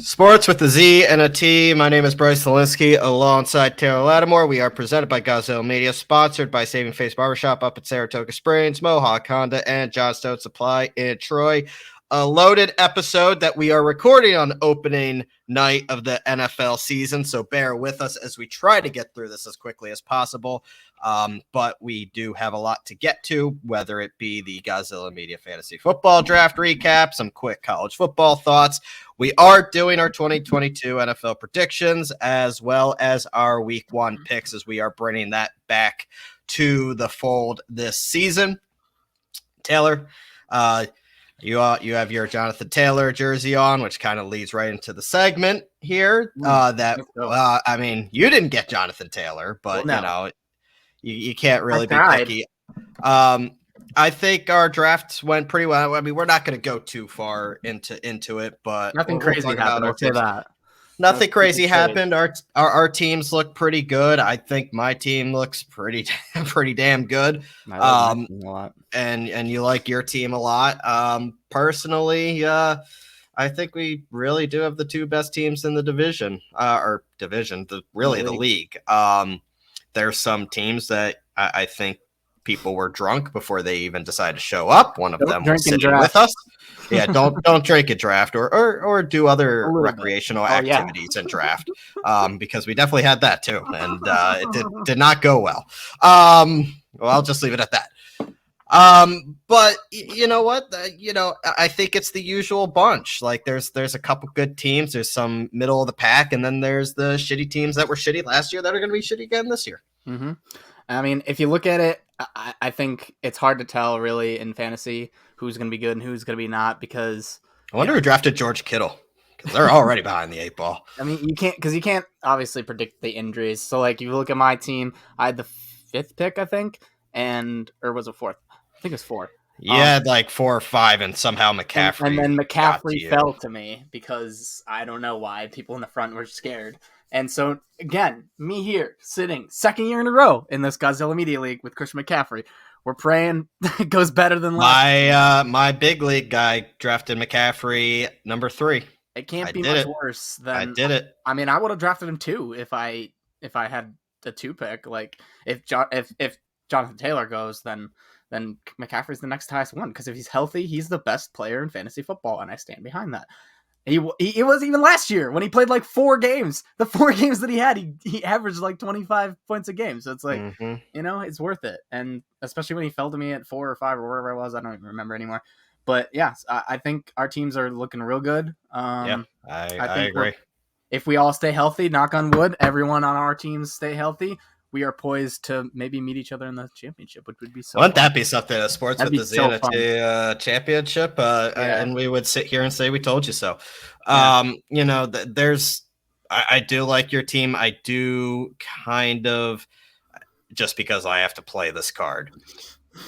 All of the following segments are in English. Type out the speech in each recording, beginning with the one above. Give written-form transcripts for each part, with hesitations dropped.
Sports with a Z and a T. My name is Bryce Taylor alongside Taylor Lattimore. We are presented by Godzilla Media, sponsored by Saving Face Barbershop up at Saratoga Springs, Mohawk Honda, and Johnstone Supply in Troy. A loaded episode that we are recording on opening night of the NFL season, so bear with us as we try to get through this as quickly as possible. But we do have a lot to get to, whether it be the Godzilla Media Fantasy Football Draft recap, some quick college football thoughts. We are doing our 2022 NFL predictions as well as our week one picks as we are bringing that back to the fold this season. Taylor, you have your Jonathan Taylor jersey on, which kind of leads right into the segment here. I mean, you didn't get Jonathan Taylor, but no. you know, you can't really be picky. I think our drafts went pretty well. I mean, we're not going to go too far into it, but nothing crazy happened. I'll say that. Nothing crazy happened. Our teams look pretty good. I think my team looks pretty damn good. A lot. And you like your team a lot. Personally, I think we really do have the two best teams in the division, the league. There's some teams that I think people were drunk before they even decided to show up. One of them was sitting with us. Yeah, don't drink and draft or do other recreational activities and draft, because we definitely had that too, and it did not go well. Well, I'll just leave it at that. But you know what? I think it's the usual bunch. Like there's a couple good teams. There's some middle of the pack, and then there's the shitty teams that were shitty last year that are going to be shitty again this year. Mm-hmm. I mean, if you look at it, I think it's hard to tell really in fantasy who's going to be good and who's going to be not, because I wonder who drafted George Kittle, because they're already behind the eight ball. I mean, you can't obviously predict the injuries. So like, if you look at my team, I had the 5th pick, I think, or was it 4th? I think it was 4th. You had like 4 or 5, and somehow McCaffrey. And then McCaffrey fell to me because I don't know why. People in the front were scared. And so, again, me here, sitting 2nd year in a row in this Godzilla Media League with Christian McCaffrey. We're praying it goes better than last. My big league guy drafted McCaffrey number 3. It can't be much worse than I did it. I mean, I would have drafted him 2 if I had the 2 pick. Like if Jonathan Taylor goes, then McCaffrey's the next highest one, because if he's healthy, he's the best player in fantasy football, and I stand behind that. He was even last year when he played like 4 games. The 4 games that he had, he averaged like 25 points a game. So it's like, it's worth it. And especially when he fell to me at 4 or 5 or wherever I was, I don't even remember anymore. But yeah, I think our teams are looking real good. I agree. If we all stay healthy, knock on wood, everyone on our teams stay healthy, we are poised to maybe meet each other in the championship, which would be so Wouldn't fun. that be something? A sports with the Xanadu championship, and we would sit here and say we told you so. I do like your team. I do kind of, just because I have to play this card.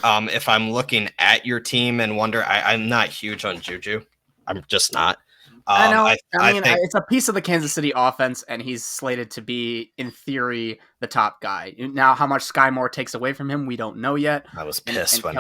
If I'm looking at your team and wonder, I'm not huge on Juju. I'm just not. I know. I think it's a piece of the Kansas City offense, and he's slated to be, in theory, the top guy. Now, how much Sky Moore takes away from him, we don't know yet. I was pissed when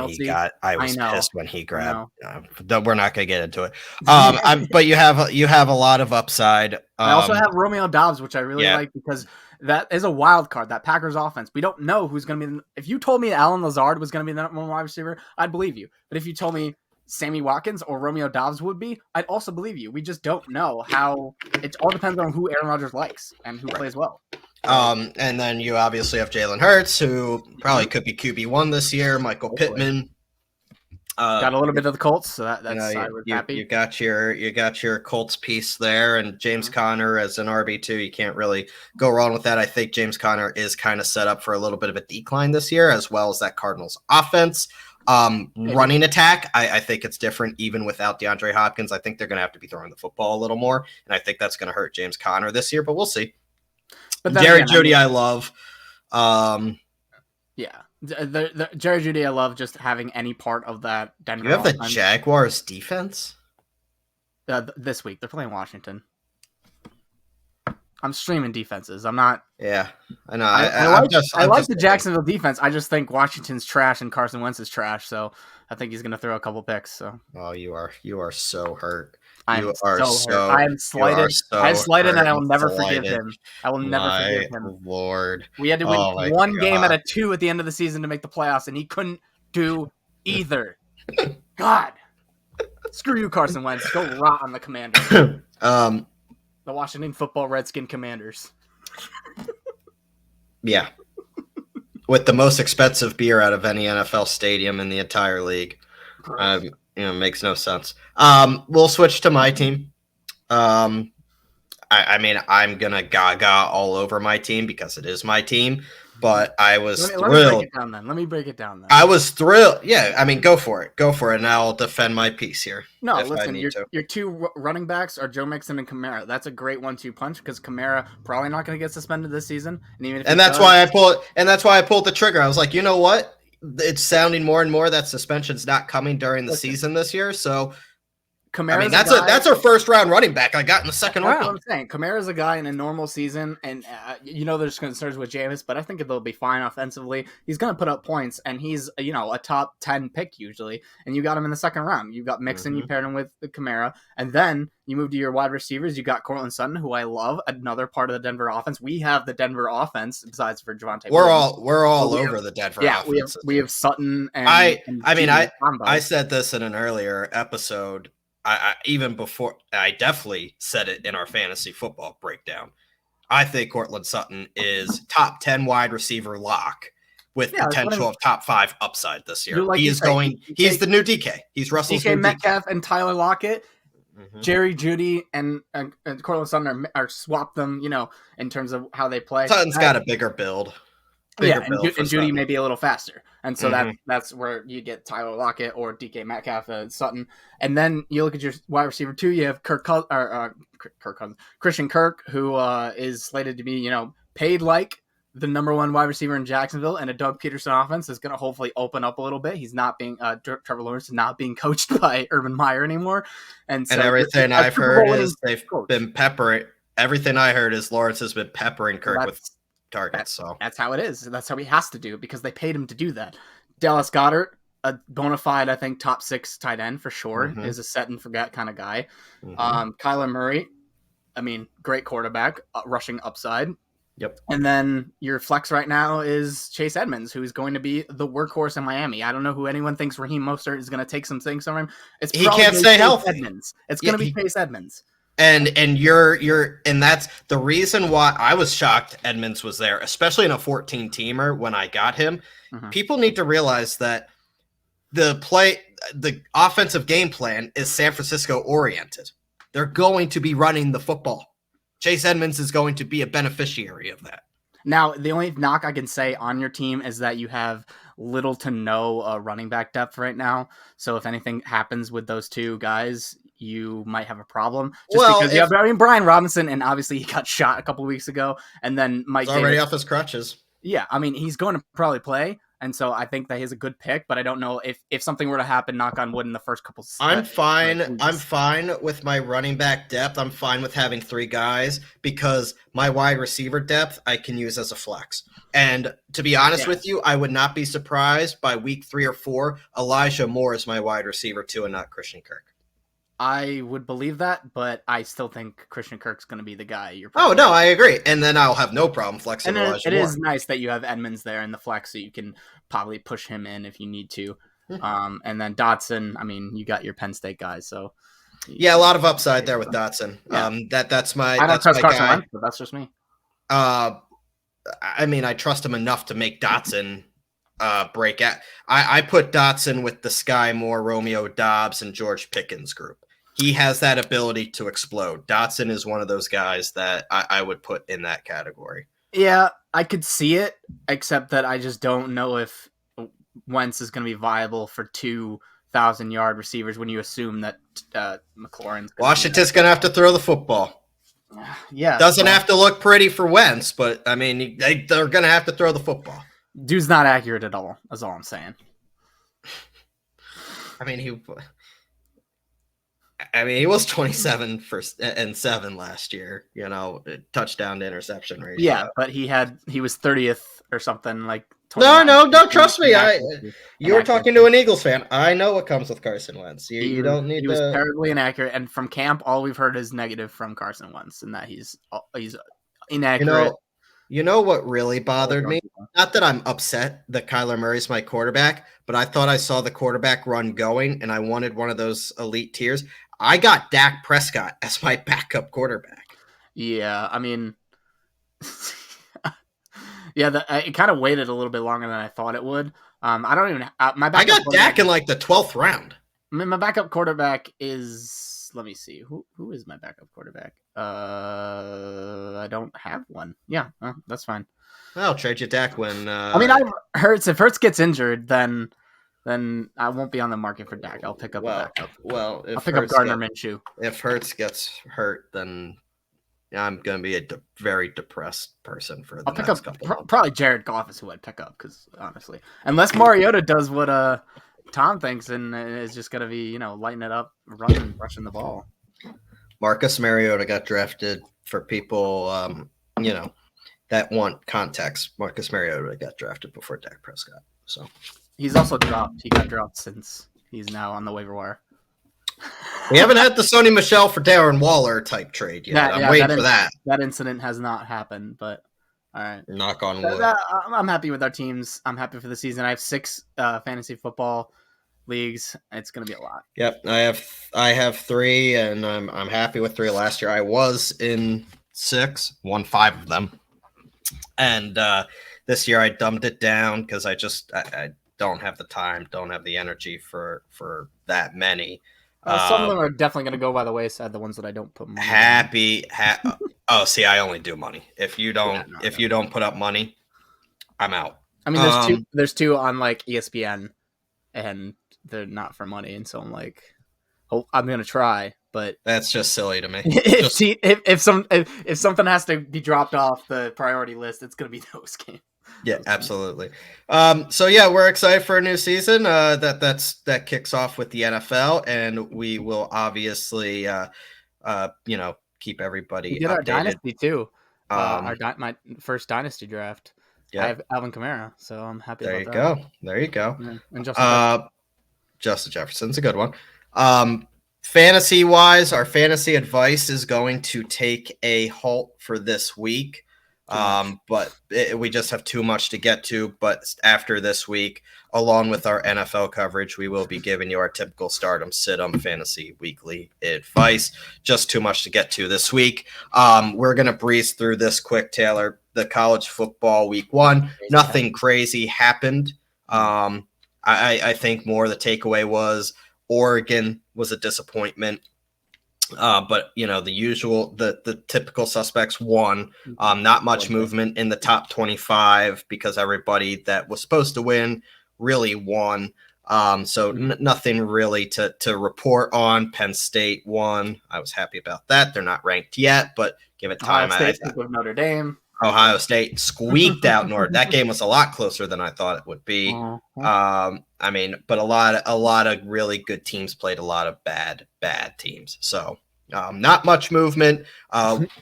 he grabbed. We're not going to get into it. But you have a lot of upside. I also have Romeo Doubs, which I really like, because that is a wild card. That Packers offense, we don't know who's going to be. If you told me Alan Lazard was going to be the number 1 wide receiver, I'd believe you. But if you told me Sammy Watkins or Romeo Doubs would be, I'd also believe you. We just don't know how. It all depends on who Aaron Rodgers likes and who plays well. And then you obviously have Jalen Hurts, who probably could be QB1 this year. Michael Pittman. Got a little bit of the Colts, so that's I was happy. You got your Colts piece there, and James Conner as an RB2. You can't really go wrong with that. I think James Conner is kind of set up for a little bit of a decline this year, as well as that Cardinals offense. Running attack, I think it's different even without DeAndre Hopkins. I think they're going to have to be throwing the football a little more, and I think that's going to hurt James Conner this year, but we'll see. But Jerry Jeudy, I love. Jerry Jeudy, I love just having any part of that Denver. You have the Jaguars defense? This week. They're playing Washington. I'm streaming defenses. I'm not. Yeah, I know. I like the Jacksonville defense. I just think Washington's trash and Carson Wentz is trash. So I think he's going to throw a couple picks. So. Oh, you are so hurt. I'm You are so hurt. I am you are slighted. I am so slighted, and hurt I and will never forgive slighted. him. I will never My forgive him. lord. We had to win Oh my one game out god. of 2 at the end of the season to make the playoffs, and he couldn't do either. God. Screw you, Carson Wentz. Go rot on the Commanders. um The Washington Football Redskin Commanders. yeah. With the most expensive beer out of any NFL stadium in the entire league. Makes no sense. We'll switch to my team. I mean, I'm gonna gaga all over my team because it is my team, but I was Let me break thrilled. it down then. Let me break it down then. I was thrilled. Yeah, I mean, go for it, and I'll defend my piece here. No, if I listen, need to. your two running backs are Joe Mixon and Kamara. That's a great 1-2 punch because Kamara probably not going to get suspended this season, and even if And that's why I pulled. And that's why I pulled the trigger. I was like, you know what? It's sounding more and more that suspension's not coming during the season this year. So Kamara's I mean, that's our first round running back I got in the second round. That's what I'm saying. Kamara's a guy in a normal season, and there's concerns with Jameis, but I think they'll be fine offensively. He's going to put up points, and he's a top 10 pick usually. And you got him in the second round. You got Mixon, you paired him with the Kamara, and then you move to your wide receivers. You got Courtland Sutton, who I love, another part of the Denver offense. We have the Denver offense besides for Javonte. We're all over the Denver offense. We have Sutton and I said this in an earlier episode. I even before I definitely said it in our fantasy football breakdown. I think Courtland Sutton is top 10 wide receiver lock with potential of top 5 upside this year. Like he's the new DK. He's Russell's DK new Metcalf DK. and Tyler Lockett. Jerry Jeudy and Courtland Sutton are swap them, in terms of how they play. Sutton's got a bigger build. And Jeudy may be a little faster. And so that's where you get Tyler Lockett or DK Metcalf, Sutton. And then you look at your wide receiver 2, you have Christian Kirk, who is slated to be, paid like the number 1 wide receiver in Jacksonville, and a Doug Peterson offense is going to hopefully open up a little bit. He's not being Trevor Lawrence is not being coached by Urban Meyer anymore. And everything I've heard is they've been peppering. Everything I heard is Lawrence has been peppering Kirk with targets. So that's how it is. That's how he has to do because they paid him to do that. Dallas Goedert, a bona fide, I think, top 6 tight end for sure, is a set and forget kind of guy. Kyler Murray, I mean, great quarterback, rushing upside. Yep. And then your flex right now is Chase Edmonds, who is going to be the workhorse in Miami. I don't know who anyone thinks Raheem Mostert is going to take some things from him. He can't stay healthy. Edmonds. It's going to be Chase Edmonds. And that's the reason why I was shocked Edmonds was there, especially in a 14-teamer when I got him. People need to realize that the offensive game plan is San Francisco oriented. They're going to be running the football. Chase Edmonds is going to be a beneficiary of that. Now, the only knock I can say on your team is that you have little to no running back depth right now. So if anything happens with those 2 guys, you might have a problem. Because you have Brian Robinson, and obviously he got shot a couple of weeks ago, and then Mike Davis already off his crutches. Yeah, I mean, he's going to probably play, and so I think that he's a good pick, but I don't know if something were to happen, knock on wood, in the first couple I'm fine. I'm fine with my running back depth. I'm fine with having 3 guys because my wide receiver depth I can use as a flex. And to be honest with you, I would not be surprised by week 3 or 4, Elijah Moore is my wide receiver 2 and not Christian Kirk. I would believe that, but I still think Christian Kirk's going to be the guy. I agree. And then I'll have no problem flexing Elijah Moore. It is nice that you have Edmonds there in the flex, so you can probably push him in if you need to. And then Dotson, I mean, you got your Penn State guys, so yeah, a lot of upside there with Dotson. Yeah. That's my. I don't that's trust my Carson guy. Wentz, but that's just me. I mean, I trust him enough to make Dotson break out. I put Dotson with the Sky Moore, Romeo Dobbs, and George Pickens group. He has that ability to explode. Dotson is one of those guys that I would put in that category. Yeah, I could see it, except that I just don't know if Wentz is going to be viable for 2,000-yard receivers when you assume that McLaurin's Washington's going to have to throw the football. Yeah. Doesn't have to look pretty for Wentz, but, I mean, they're going to have to throw the football. Dude's not accurate at all, is all I'm saying. I mean, he was 27-7 last year, touchdown to interception ratio. Yeah, but he was 30th or something, like No. Trust me. You were talking to inaccuracy. an Eagles fan. I know what comes with Carson Wentz. You don't need He was to. terribly inaccurate, and from camp, all we've heard is negative from Carson Wentz, and that he's inaccurate. You know what really bothered me? Not that I'm upset that Kyler Murray's my quarterback, but I thought I saw the quarterback run going, and I wanted one of those elite tiers. I got Dak Prescott as my backup quarterback. Yeah, I mean, yeah, it kind of waited a little bit longer than I thought it would. I don't even. My I got Dak in like the 12th round. My backup quarterback is. Let me see. Who is my backup quarterback? I don't have one. Yeah, that's fine. I'll trade you Dak when. I mean, if Hurts gets injured, then I won't be on the market for Dak. I'll pick up a backup. Well, I'll pick up Gardner Minshew. If Hurts gets hurt, then I'm going to be a very depressed person for the next couple months. Probably Jared Goff is who I'd pick up, because honestly, unless Mariota does what Tom thinks and is just going to be, lighting it up, rushing the ball. Marcus Mariota got drafted. For people, that want context. Marcus Mariota got drafted before Dak Prescott. So he's also dropped. He got dropped since he's now on the waiver wire. We haven't had the Sony Michel for Darren Waller type trade yet. I'm waiting for that. That incident has not happened, but all right. Knock on wood. I'm happy with our teams. I'm happy for the season. I have 6 fantasy football leagues. It's going to be a lot. Yep, I have 3, and I'm happy with 3. Last year I was in 6, won 5 of them, and this year I dumbed it down because I don't have the time, don't have the energy for that many. Some of them are definitely going to go by the wayside. The ones that I don't put money. Oh, see, I only do money. If you don't, you don't put up money, I'm out. I mean, there's two on like ESPN, and they're not for money, and so I'm like, I'm going to try, but that's just silly to me. if something has to be dropped off the priority list, it's going to be those games. Yeah, absolutely. So yeah, we're excited for a new season. That kicks off with the NFL, and we will obviously, keep everybody. We did updated. Our dynasty too. My first dynasty draft. Yeah. I have Alvin Kamara, so I'm happy. There you go. Yeah. And Justin Jefferson's a good one. Fantasy wise, our fantasy advice is going to take a halt for this week. But we just have too much to get to. But after this week, along with our NFL coverage, we will be giving you our typical stardom, sit-em fantasy weekly advice. Just too much to get to this week. We're going to breeze through this quick, Taylor. The college football week 1, nothing crazy happened. I think more the takeaway was Oregon was a disappointment. But the usual, the typical suspects won. Not much movement in the top 25 because everybody that was supposed to win really won. So nothing really to report on. Penn State won. I was happy about that. They're not ranked yet, but give it time. Notre Dame. Ohio State squeaked out North. That game was a lot closer than I thought it would be. But a lot of really good teams played a lot of bad teams. So not much movement.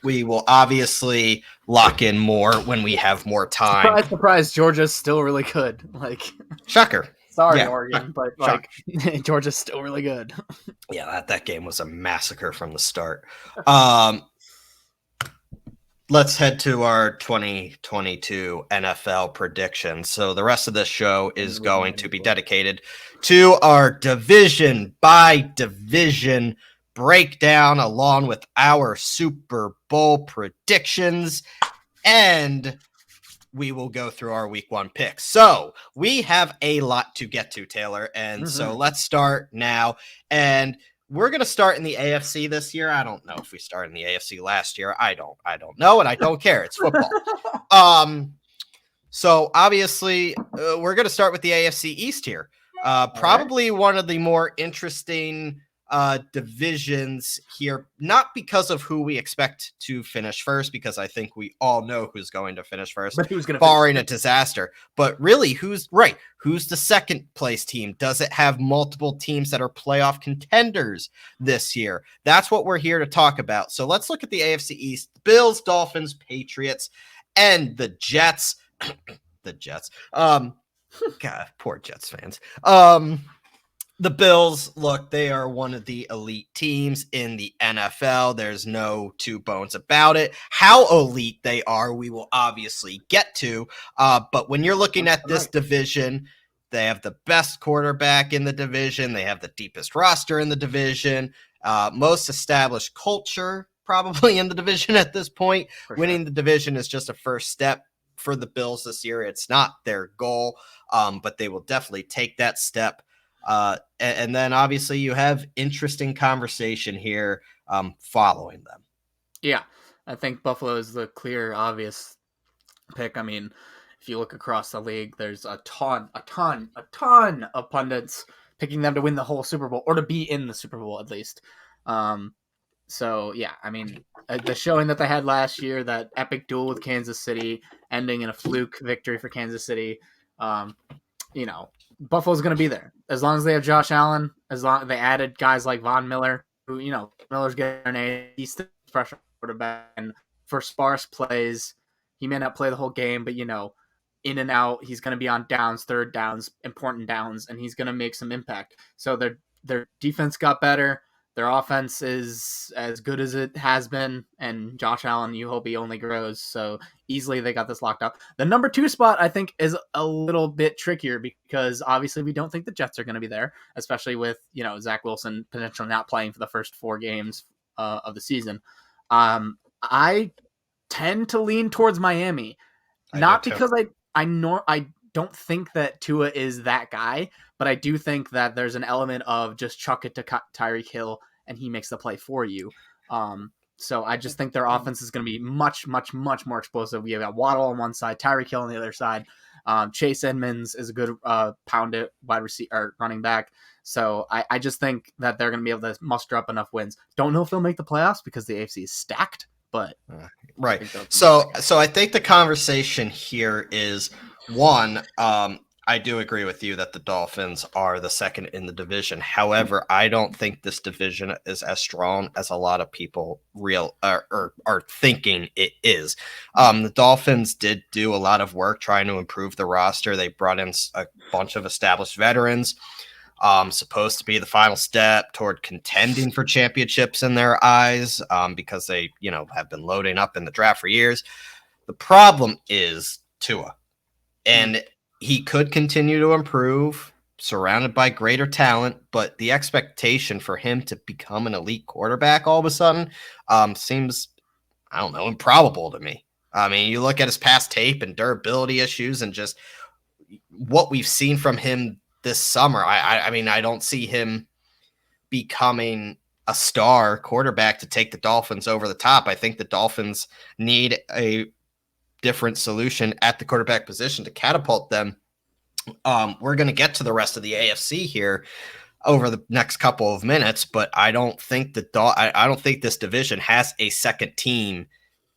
We will obviously lock in more when we have more time. Surprise! Georgia's still really good. Shocker. Sorry, Oregon, but Georgia's still really good. Yeah, that game was a massacre from the start. Let's head to our 2022 NFL predictions. So the rest of this show is going to be dedicated to our division by division breakdown, along with our Super Bowl predictions, and we will go through our week 1 picks. So we have a lot to get to, Taylor, and so let's start now. And we're going to start in the AFC this year. I don't know if we started in the AFC last year. I don't know, and I don't care. It's football. So obviously, we're going to start with the AFC East here. Probably one of the more interesting divisions here, not because of who we expect to finish first, because I think we all know who's going to finish first, but who's going to barring a disaster. But really, who's the second place team? Does it have multiple teams that are playoff contenders this year? That's what we're here to talk about. So let's look at the AFC East: Bills, Dolphins, Patriots, and the Jets. the Jets. God, poor Jets fans. The Bills, look, they are one of the elite teams in the NFL. There's no two bones about it. How elite they are, we will obviously get to. But when you're looking at this division, they have the best quarterback in the division. They have the deepest roster in the division. Most established culture probably in the division at this point. Winning the division is just a first step for the Bills this year. It's not their goal, but they will definitely take that step. And then obviously you have interesting conversation here following them. Yeah, I think Buffalo is the clear, obvious pick. I mean, if you look across the league, there's a ton of pundits picking them to win the whole Super Bowl or to be in the Super Bowl at least. So yeah, I mean, the showing that they had last year, that epic duel with Kansas City, ending in a fluke victory for Kansas City. You know, Buffalo's going to be there as long as they have Josh Allen. As long as they added guys like Von Miller, who Miller's getting an A. He's still fresh quarterback, and for sparse plays, he may not play the whole game, but in and out, he's going to be on downs, third downs, important downs, and he's going to make some impact. So their defense got better. Their offense is as good as it has been, and Josh Allen, you hope he only grows. So easily they got this locked up. The number 2 spot, I think, is a little bit trickier because obviously we don't think the Jets are going to be there, especially with Zach Wilson potentially not playing for the first 4 games of the season. I tend to lean towards Miami, not because I don't think that Tua is that guy, but I do think that there's an element of just chuck it to Tyreek Hill and he makes the play for you. So I just think their offense is going to be much, much, much more explosive. We have Waddle on one side, Tyreek Hill on the other side. Chase Edmonds is a good pounded wide receiver or running back. So I just think that they're going to be able to muster up enough wins. Don't know if they'll make the playoffs because the AFC is stacked, but right. So I think the conversation here is one. I do agree with you that the Dolphins are the second in the division. However, I don't think this division is as strong as a lot of people are thinking it is. The Dolphins did do a lot of work trying to improve the roster. They brought in a bunch of established veterans. Supposed to be the final step toward contending for championships in their eyes, because they, have been loading up in the draft for years. The problem is Tua, and he could continue to improve, surrounded by greater talent, but the expectation for him to become an elite quarterback all of a sudden seems, I don't know, improbable to me. I mean, you look at his past tape and durability issues and just what we've seen from him this summer. I mean, I don't see him becoming a star quarterback to take the Dolphins over the top. I think the Dolphins need a different solution at the quarterback position to catapult them. We're going to get to the rest of the AFC here over the next couple of minutes, but I don't think I don't think this division has a second team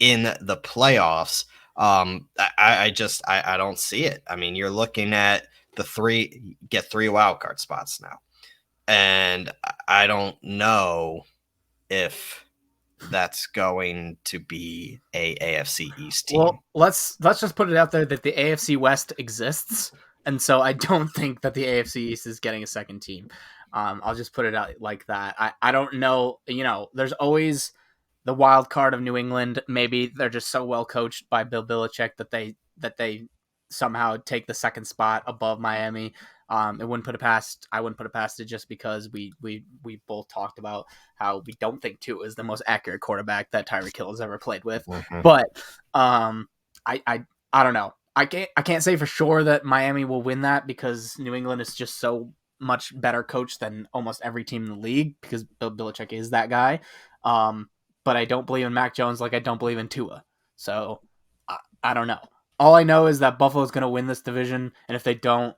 in the playoffs. I don't see it. I mean, you're looking at get 3 wild card spots now, and I don't know if that's going to be a AFC East team. Well, let's just put it out there that the AFC West exists, and so I don't think that the AFC East is getting a second team. I'll just put it out like that. I don't know. There's always the wild card of New England. Maybe they're just so well coached by Bill Belichick that they somehow take the second spot above Miami. I wouldn't put it past it just because we both talked about how we don't think Tua is the most accurate quarterback that Tyreek Hill has ever played with. Mm-hmm. But I don't know. I can't say for sure that Miami will win that because New England is just so much better coached than almost every team in the league because Bill Belichick is that guy. But I don't believe in Mac Jones like I don't believe in Tua. So I don't know. All I know is that Buffalo's going to win this division, and if they don't,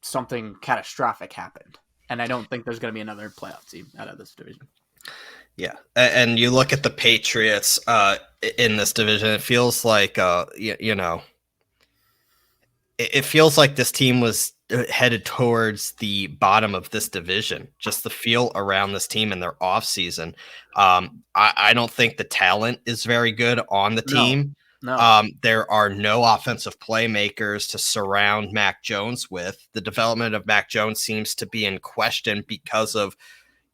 something catastrophic happened. And I don't think there's going to be another playoff team out of this division. Yeah, and you look at the Patriots in this division, it feels like, it feels like this team was headed towards the bottom of this division. Just the feel around this team in their offseason. I don't think the talent is very good on the team. No. There are no offensive playmakers to surround Mac Jones with. The development of Mac Jones seems to be in question because of,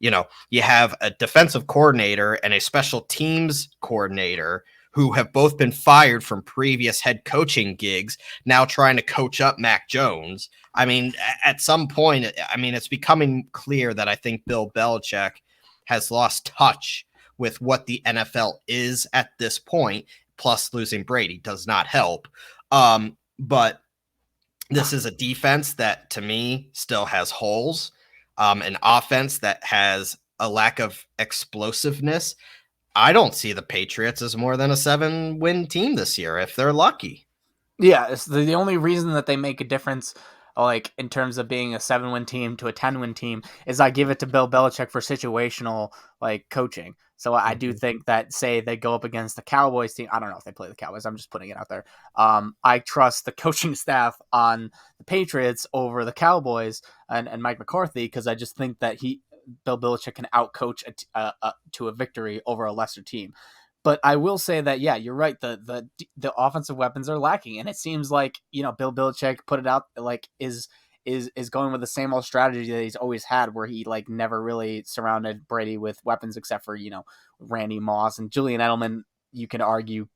you have a defensive coordinator and a special teams coordinator who have both been fired from previous head coaching gigs, now trying to coach up Mac Jones. I mean, at some point, it's becoming clear that I think Bill Belichick has lost touch with what the NFL is at this point. Plus, losing Brady does not help. But this is a defense that, to me, still has holes. An offense that has a lack of explosiveness. I don't see the Patriots as more than a 7-win team this year if they're lucky. Yeah, it's the only reason that they make a difference, like in terms of being a 7-win team to a 10-win team, is I give it to Bill Belichick for situational like coaching. So I do think that, say they go up against the Cowboys team, I don't know if they play the Cowboys, I'm just putting it out there. I trust the coaching staff on the Patriots over the Cowboys and Mike McCarthy, because I just think that Bill Belichick can outcoach to a victory over a lesser team. But I will say that, yeah, you're right. The offensive weapons are lacking, and it seems like, Bill Belichick put it out, like is going with the same old strategy that he's always had, where he like never really surrounded Brady with weapons except for Randy Moss and Julian Edelman. You can argue,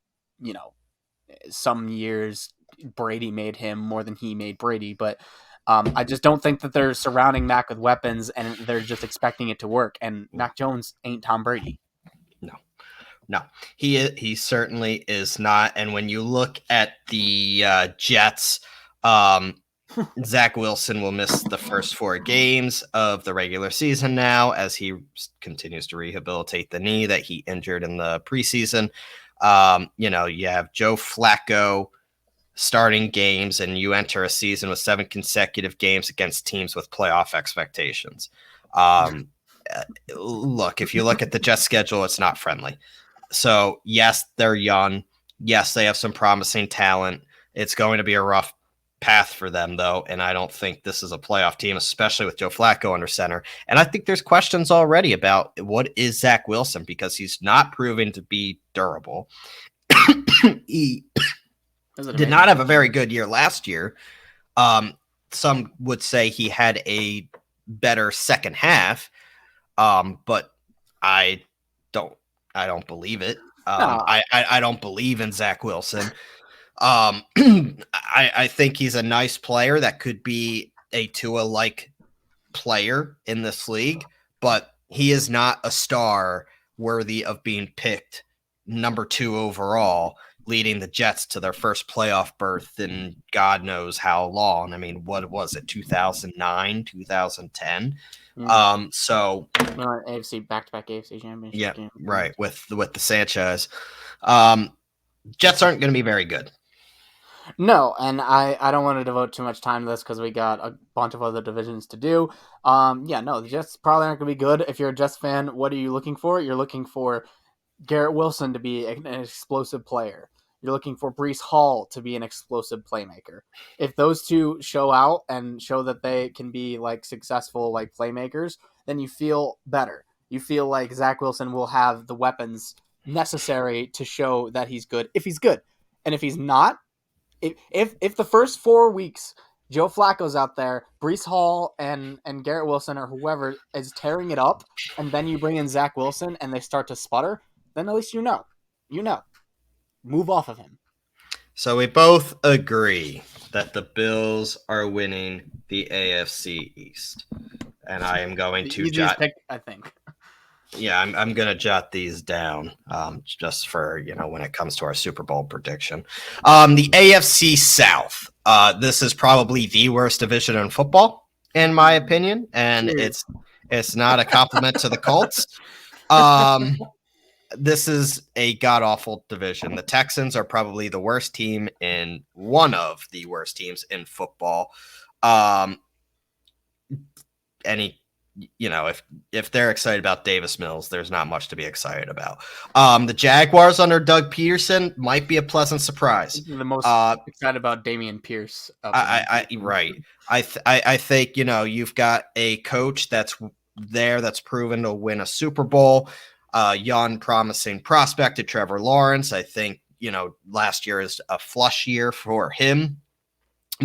some years Brady made him more than he made Brady, but I just don't think that they're surrounding Mac with weapons and they're just expecting it to work. And Mac Jones ain't Tom Brady. No, he certainly is not. And when you look at the Jets, Zach Wilson will miss the first 4 games of the regular season now, as he continues to rehabilitate the knee that he injured in the preseason. You have Joe Flacco starting games, and you enter a season with 7 consecutive games against teams with playoff expectations. Look, if you look at the Jets schedule, it's not friendly. So, yes, they're young. Yes, they have some promising talent. It's going to be a rough path for them, though, and I don't think this is a playoff team, especially with Joe Flacco under center. And I think there's questions already about what is Zach Wilson, because he's not proven to be durable. He did not have a very good year last year. Some would say he had a better second half, but I don't believe it. I don't believe in Zach Wilson. I think he's a nice player that could be a Tua-like player in this league, but he is not a star worthy of being picked number 2 overall, leading the Jets to their first playoff berth in God knows how long. I mean, what was it, 2009, 2010? So AFC back-to-back AFC championship game. Right, with the Sanchez. Jets aren't going to be very good. No, and I don't want to devote too much time to this because we got a bunch of other divisions to do. The Jets probably aren't going to be good. If you're a Jets fan, what are you looking for? You're looking for Garrett Wilson to be an explosive player. You're looking for Breece Hall to be an explosive playmaker. If those two show out and show that they can be like successful like playmakers, then you feel better. You feel like Zach Wilson will have the weapons necessary to show that he's good, if he's good. And if he's not, if the first 4 weeks Joe Flacco's out there, Breece Hall and Garrett Wilson or whoever is tearing it up, and then you bring in Zach Wilson and they start to sputter, then at least you know. Move off of him. So we both agree that the Bills are winning the AFC East. And I am going to jot pick, I think. Yeah, I'm going to jot these down just for, when it comes to our Super Bowl prediction. The AFC South. This is probably the worst division in football, in my opinion, and it's not a compliment to the Colts. This is a god-awful division. The Texans are probably the worst team in one of the worst teams in football. If they're excited about Davis Mills, there's not much to be excited about. The Jaguars under Doug Peterson might be a pleasant surprise. The most excited about Dameon Pierce. Right. I think, you've got a coach that's proven to win a Super Bowl. Young, promising prospect to Trevor Lawrence. I think, last year is a flush year for him,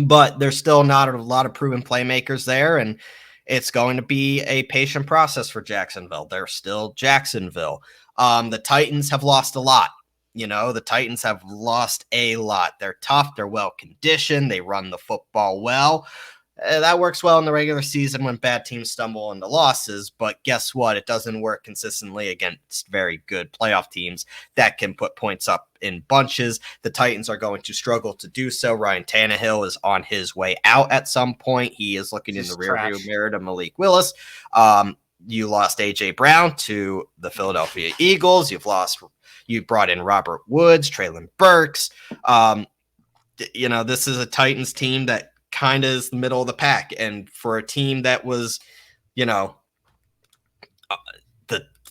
but there's still not a lot of proven playmakers there. And it's going to be a patient process for Jacksonville. They're still Jacksonville. The Titans have lost a lot. The Titans have lost a lot. They're tough. They're well conditioned. They run the football well. That works well in the regular season when bad teams stumble into losses. But guess what? It doesn't work consistently against very good playoff teams that can put points up in bunches. The Titans are going to struggle to do so. Ryan Tannehill is on his way out at some point. He is looking in the rearview mirror to Malik Willis. You lost A.J. Brown to the Philadelphia Eagles. You brought in Robert Woods, Treylon Burks. This is a Titans team that kind of is the middle of the pack. And for a team that was, the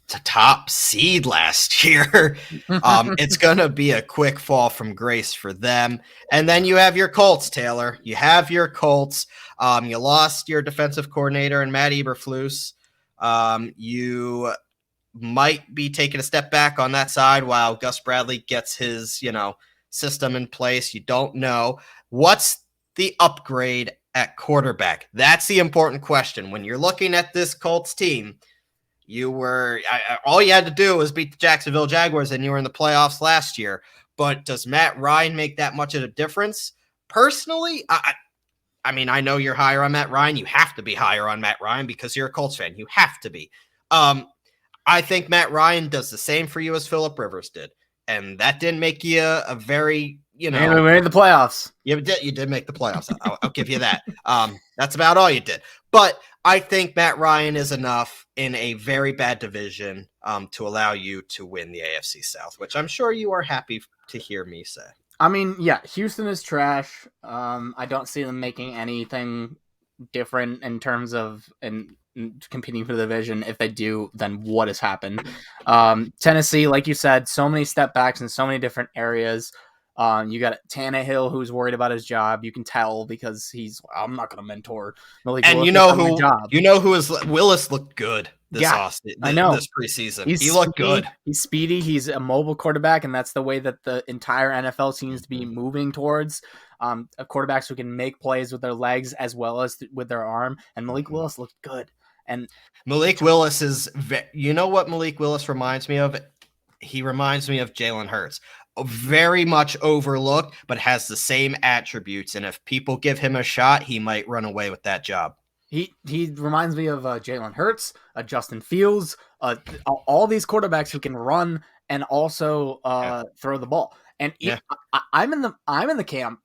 top seed last year, it's going to be a quick fall from grace for them. And then you have your Colts, Taylor. You have your Colts. You lost your defensive coordinator and Matt Eberflus. You might be taking a step back on that side while Gus Bradley gets his, system in place. You don't know. What's the upgrade at quarterback? That's the important question. When you're looking at this Colts team, all you had to do was beat the Jacksonville Jaguars and you were in the playoffs last year. But does Matt Ryan make that much of a difference? Personally, I know you're higher on Matt Ryan. You have to be higher on Matt Ryan because you're a Colts fan. You have to be. I think Matt Ryan does the same for you as Phillip Rivers did. And that didn't make you a very, And we made the playoffs. You did make the playoffs. I'll give you that. That's about all you did. But I think Matt Ryan is enough in a very bad division to allow you to win the AFC South, which I'm sure you are happy to hear me say. Houston is trash. I don't see them making anything different in terms of in competing for the division. If they do, then what has happened? Tennessee, like you said, so many step backs in so many different areas. You got Tannehill, who's worried about his job. You can tell because I'm not going to mentor Malik Willis. And Willis looked good this preseason. He looked good. He's speedy. He's a mobile quarterback, and that's the way that the entire NFL seems to be moving towards. Quarterbacks who can make plays with their legs as well as with their arm. And Malik Willis looked good. And Malik Willis is, what Malik Willis reminds me of? He reminds me of Jalen Hurts. Very much overlooked, but has the same attributes. And if people give him a shot, he might run away with that job. He reminds me of Jalen Hurts, Justin Fields, all these quarterbacks who can run and also throw the ball. And I'm in the camp.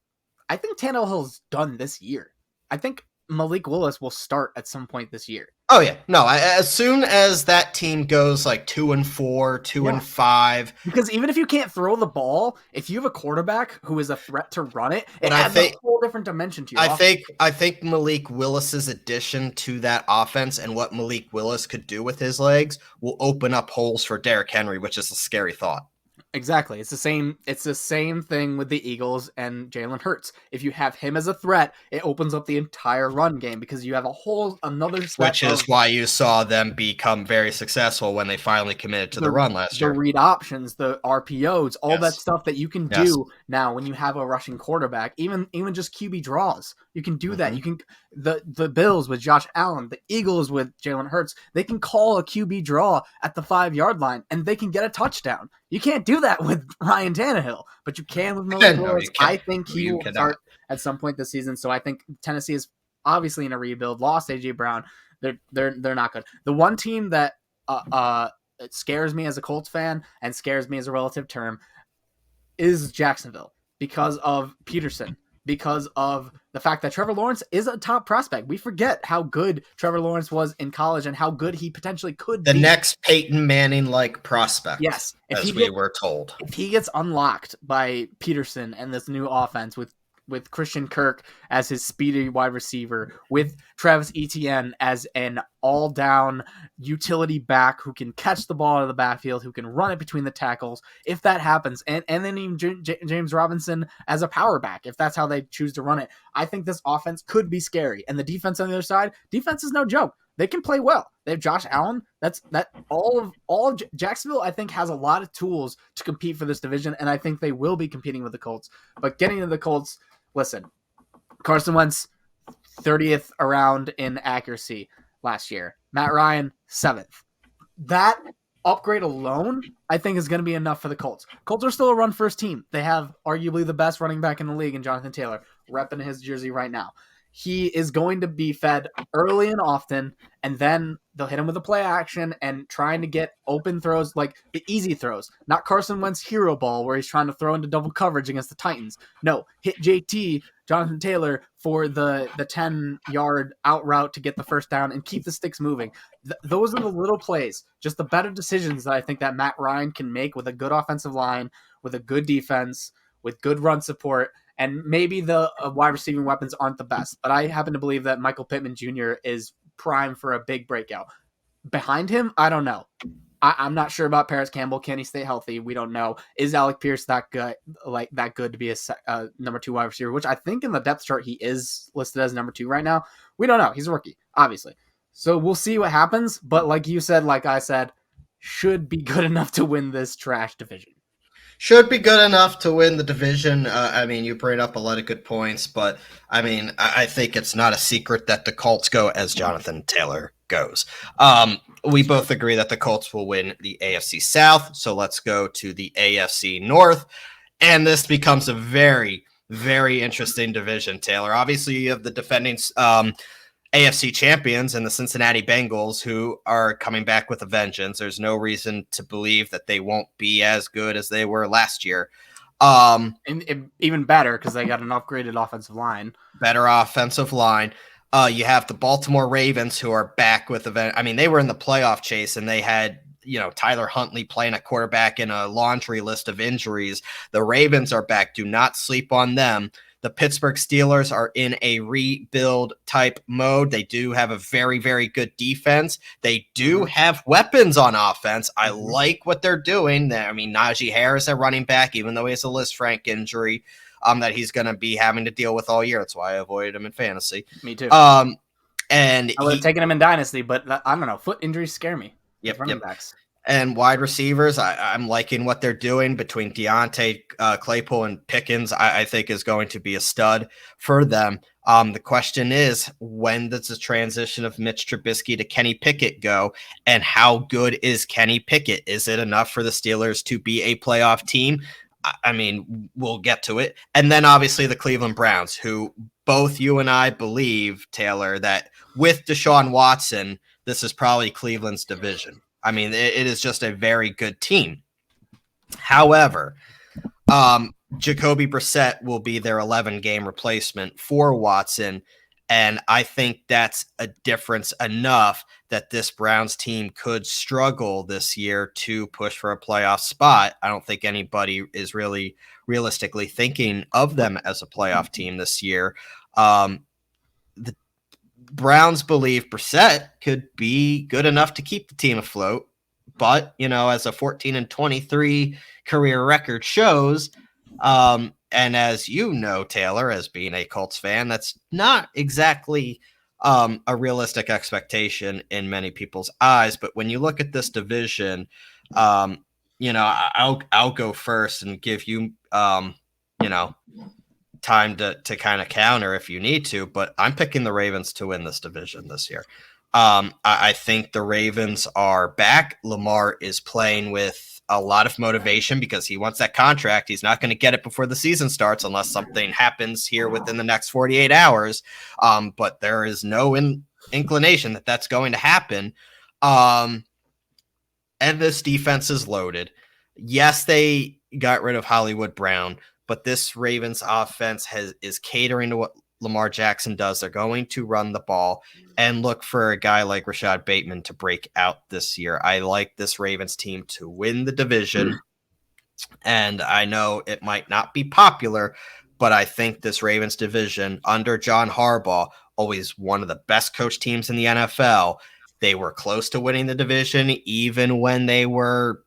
I think Tannehill's done this year. I think Malik Willis will start at some point this year. Oh yeah, no. As soon as that team goes like 2-4, 2-5, because even if you can't throw the ball, if you have a quarterback who is a threat to run it, adds a whole different dimension to your offense. I think Malik Willis's addition to that offense and what Malik Willis could do with his legs will open up holes for Derrick Henry, which is a scary thought. Exactly. It's the same thing with the Eagles and Jalen Hurts. If you have him as a threat, it opens up the entire run game because you have another set. Which is why you saw them become very successful when they finally committed to the run last year. The read options, the RPOs, all that stuff that you can do now when you have a rushing quarterback, even just QB draws. You can do that. You can the Bills with Josh Allen, the Eagles with Jalen Hurts, they can call a QB draw at the 5-yard line and they can get a touchdown. You can't do that with Ryan Tannehill, but you can with Malik Willis. I think he will start at some point this season. So I think Tennessee is obviously in a rebuild. Lost A.J. Brown. They're not good. The one team that it scares me as a Colts fan and scares me as a relative term is Jacksonville because of Peterson. Because of the fact that Trevor Lawrence is a top prospect. We forget how good Trevor Lawrence was in college and how good he potentially could be. The next Peyton Manning-like prospect. Yes. We were told. If he gets unlocked by Peterson and this new offense with Christian Kirk as his speedy wide receiver, with Travis Etienne as an all-down utility back who can catch the ball out of the backfield, who can run it between the tackles, if that happens, and then even James Robinson as a power back, if that's how they choose to run it, I think this offense could be scary. And the defense on the other side, defense is no joke. they can play well. They have Josh Allen. That all of Jacksonville, I think, has a lot of tools to compete for this division, and I think they will be competing with the Colts. But getting to the Colts, listen, Carson Wentz 30th around in accuracy last year. Matt Ryan 7th. That upgrade alone, I think, is going to be enough for the Colts. Colts are still a run first team. They have arguably the best running back in the league in Jonathan Taylor, repping his jersey right now. He is going to be fed early and often, and then they'll hit him with a play action and trying to get open throws, like the easy throws, not Carson Wentz hero ball where he's trying to throw into double coverage against the Titans. No, hit JT, Jonathan Taylor, for the 10-yard out route to get the first down and keep the sticks moving. Those are the little plays, just the better decisions that I think that Matt Ryan can make with a good offensive line, with a good defense, with good run support. And maybe the wide receiving weapons aren't the best, but I happen to believe that Michael Pittman Jr. is prime for a big breakout. Behind him, I don't know. I'm not sure about Paris Campbell. Can he stay healthy? We don't know. Is Alec Pierce that good to be a number 2 wide receiver? Which I think in the depth chart he is listed as number 2 right now. We don't know. He's a rookie, obviously. So we'll see what happens. But like you said, like I said, should be good enough to win this trash division. Should be good enough to win the division. I mean, you bring up a lot of good points, but I mean, I think it's not a secret that the Colts go as Jonathan Taylor goes. We both agree that the Colts will win the AFC South, so let's go to the AFC North, and this becomes a very, very interesting division, Taylor. Obviously, you have the defending AFC champions and the Cincinnati Bengals, who are coming back with a vengeance. There's no reason to believe that they won't be as good as they were last year. And even better because they got an upgraded offensive line. Better offensive line. You have the Baltimore Ravens, who are back with I mean, they were in the playoff chase, and they had Tyler Huntley playing a quarterback in a laundry list of injuries. The Ravens are back. Do not sleep on them. The Pittsburgh Steelers are in a rebuild type mode. They do have a very, very good defense. They do have weapons on offense. I like what they're doing. I mean, Najee Harris at running back, even though he has a Liz Frank injury that he's going to be having to deal with all year. That's why I avoided him in fantasy. Me too. And I would have taken him in Dynasty, but I don't know. Foot injuries scare me. Yep. Running backs. And wide receivers, I'm liking what they're doing between Deontay, Claypool, and Pickens. I think is going to be a stud for them. The question is, when does the transition of Mitch Trubisky to Kenny Pickett go? And how good is Kenny Pickett? Is it enough for the Steelers to be a playoff team? I mean, we'll get to it. And then obviously the Cleveland Browns, who both you and I believe, Taylor, that with Deshaun Watson, this is probably Cleveland's division. I mean, it is just a very good team. However, Jacoby Brissett will be their 11-game replacement for Watson, and I think that's a difference enough that this Browns team could struggle this year to push for a playoff spot. I don't think anybody is really realistically thinking of them as a playoff team this year. The Browns believe Brissett could be good enough to keep the team afloat, but as a 14-23 career record shows, and as you know, Taylor, as being a Colts fan, that's not exactly a realistic expectation in many people's eyes. But when you look at this division, I'll go first and give you time to kind of counter if you need to, but I'm picking the Ravens to win this division this year. I think the Ravens are back. Lamar is playing with a lot of motivation because he wants that contract. He's not going to get it before the season starts unless something happens here within the next 48 hours. But there is no inclination that that's going to happen. And this defense is loaded. Yes, they got rid of Hollywood Brown, but this Ravens offense is catering to what Lamar Jackson does. They're going to run the ball and look for a guy like Rashad Bateman to break out this year. I like this Ravens team to win the division, and I know it might not be popular, but I think this Ravens division under John Harbaugh, always one of the best coach teams in the NFL, they were close to winning the division even when they were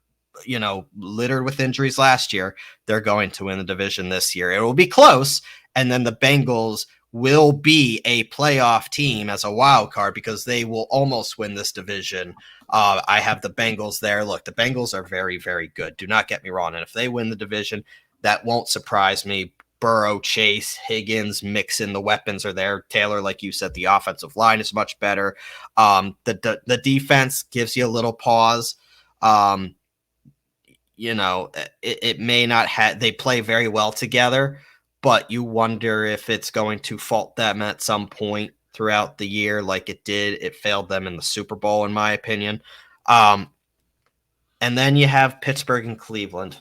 littered with injuries last year. They're going to win the division this year. It will be close. And then the Bengals will be a playoff team as a wild card because they will almost win this division. I have the Bengals there. Look, the Bengals are very, very good. Do not get me wrong. And if they win the division, that won't surprise me. Burrow, Chase, Higgins, Mixon, the weapons are there. Taylor, like you said, the offensive line is much better. The defense gives you a little pause. It may not have, they play very well together, but you wonder if it's going to fault them at some point throughout the year like it did. It failed them in the Super Bowl, in my opinion. And then you have Pittsburgh and Cleveland.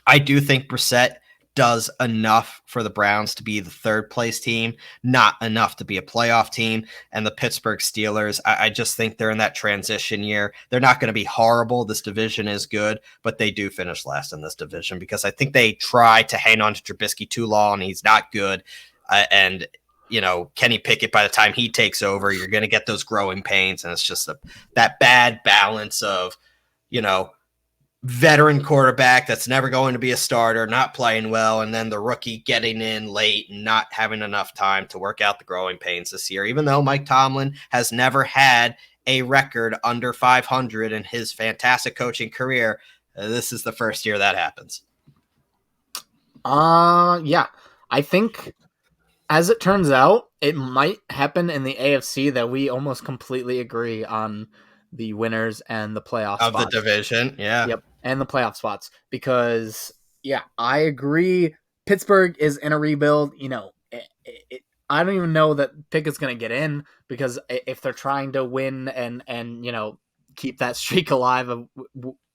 I do think Brissett does enough for the Browns to be the third place team, not enough to be a playoff team. And the Pittsburgh Steelers, I just think they're in that transition year. They're not going to be horrible. This division is good, but they do finish last in this division because I think they try to hang on to Trubisky too long. He's not good. And Kenny Pickett, by the time he takes over, you're going to get those growing pains. And it's just that bad balance of, veteran quarterback that's never going to be a starter, not playing well, and then the rookie getting in late and not having enough time to work out the growing pains this year, even though Mike Tomlin has never had a record under 500 in his fantastic coaching career. This is the first year that happens. Yeah. I think, as it turns out, it might happen in the AFC that we almost completely agree on the winners and the playoff of spots. The division. Yeah. Yep. And the playoff spots, because I agree. Pittsburgh is in a rebuild. I don't even know that Pickett's going to get in, because if they're trying to win and keep that streak alive of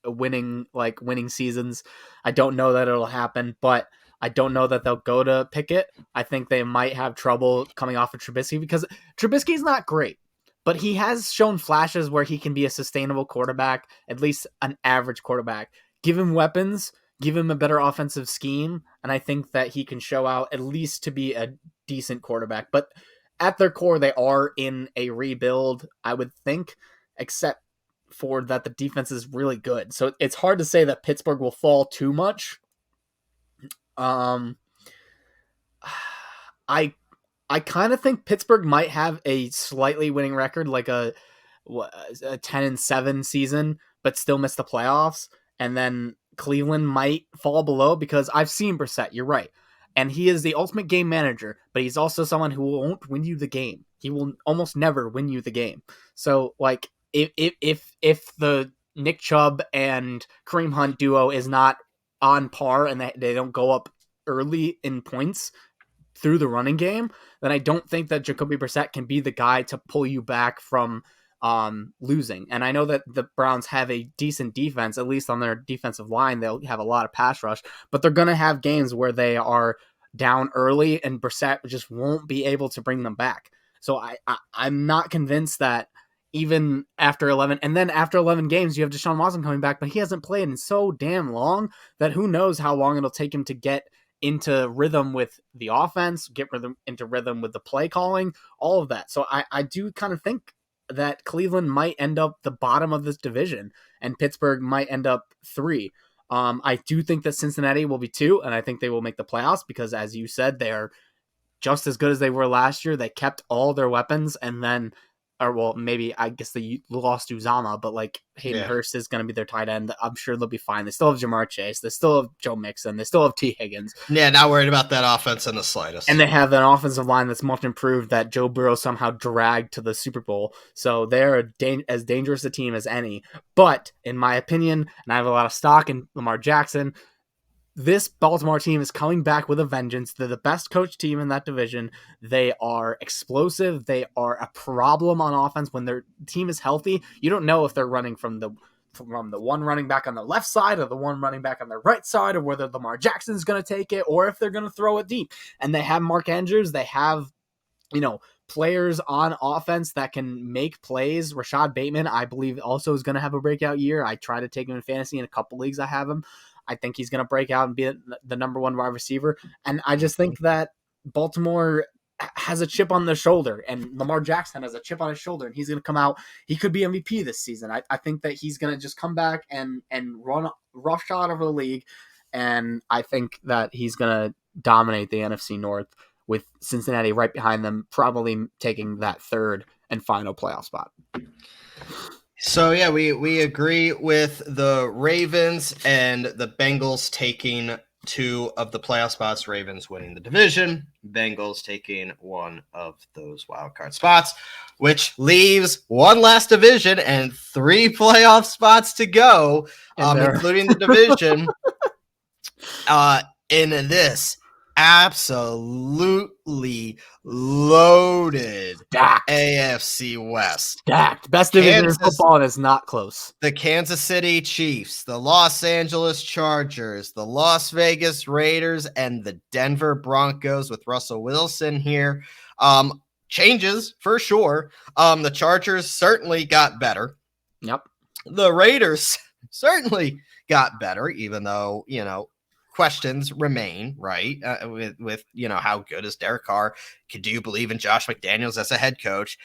winning seasons, I don't know that it'll happen. But I don't know that they'll go to Pickett. I think they might have trouble coming off of Trubisky, because Trubisky's not great, but he has shown flashes where he can be a sustainable quarterback, at least an average quarterback. Give him weapons, give him a better offensive scheme, and I think that he can show out at least to be a decent quarterback. But at their core, they are in a rebuild, I would think, except for that the defense is really good. So it's hard to say that Pittsburgh will fall too much. I kind of think Pittsburgh might have a slightly winning record, like a 10-7 season, but still miss the playoffs. And then Cleveland might fall below, because I've seen Brissett. You're right. And he is the ultimate game manager, but he's also someone who won't win you the game. He will almost never win you the game. So, like, if the Nick Chubb and Kareem Hunt duo is not on par and they don't go up early in points through the running game, then I don't think that Jacoby Brissett can be the guy to pull you back from losing. And I know that the Browns have a decent defense, at least on their defensive line. They'll have a lot of pass rush, but they're going to have games where they are down early and Brissett just won't be able to bring them back. So I'm not convinced that even after 11, and then after 11 games, you have Deshaun Watson coming back, but he hasn't played in so damn long that who knows how long it'll take him to get into rhythm with the offense, into rhythm with the play calling, all of that. So I do kind of think that Cleveland might end up the bottom of this division and Pittsburgh might end up 3. I do think that Cincinnati will be 2, and I think they will make the playoffs because, as you said, they are just as good as they were last year. They kept all their weapons, and then, or well, maybe I guess they lost Uzama, but like Hayden Hurst is going to be their tight end. I'm sure they'll be fine. They still have Jamar Chase. They still have Joe Mixon. They still have T. Higgins. Yeah, not worried about that offense in the slightest. And they have an offensive line that's much improved that Joe Burrow somehow dragged to the Super Bowl. So they're as dangerous a team as any. But in my opinion, and I have a lot of stock in Lamar Jackson, this Baltimore team is coming back with a vengeance. They're the best coached team in that division. They are explosive. They are a problem on offense. When their team is healthy, you don't know if they're running from the one running back on the left side or the one running back on the right side, or whether Lamar Jackson's going to take it or if they're going to throw it deep. And they have Mark Andrews. They have, players on offense that can make plays. Rashad Bateman, I believe, also is going to have a breakout year. I try to take him in fantasy in a couple leagues. I have him. I think he's going to break out and be the number 1 wide receiver. And I just think that Baltimore has a chip on their shoulder, and Lamar Jackson has a chip on his shoulder, and he's going to come out. He could be MVP this season. I think that he's going to just come back and run roughshod over the league. And I think that he's going to dominate the NFC North with Cincinnati right behind them, probably taking that third and final playoff spot. So yeah, we agree with the Ravens and the Bengals taking 2 of the playoff spots. Ravens winning the division, Bengals taking 1 of those wild card spots, which leaves one last division and 3 playoff spots to go, including the division. In this absolutely loaded AFC West. Stacked. Best division in football, and it's not close. The Kansas City Chiefs, the Los Angeles Chargers, the Las Vegas Raiders, and the Denver Broncos with Russell Wilson here. Changes for sure. The Chargers certainly got better. Yep. The Raiders certainly got better, even though, questions remain, right? With how good is Derek Carr? Do you believe in Josh McDaniels as a head coach?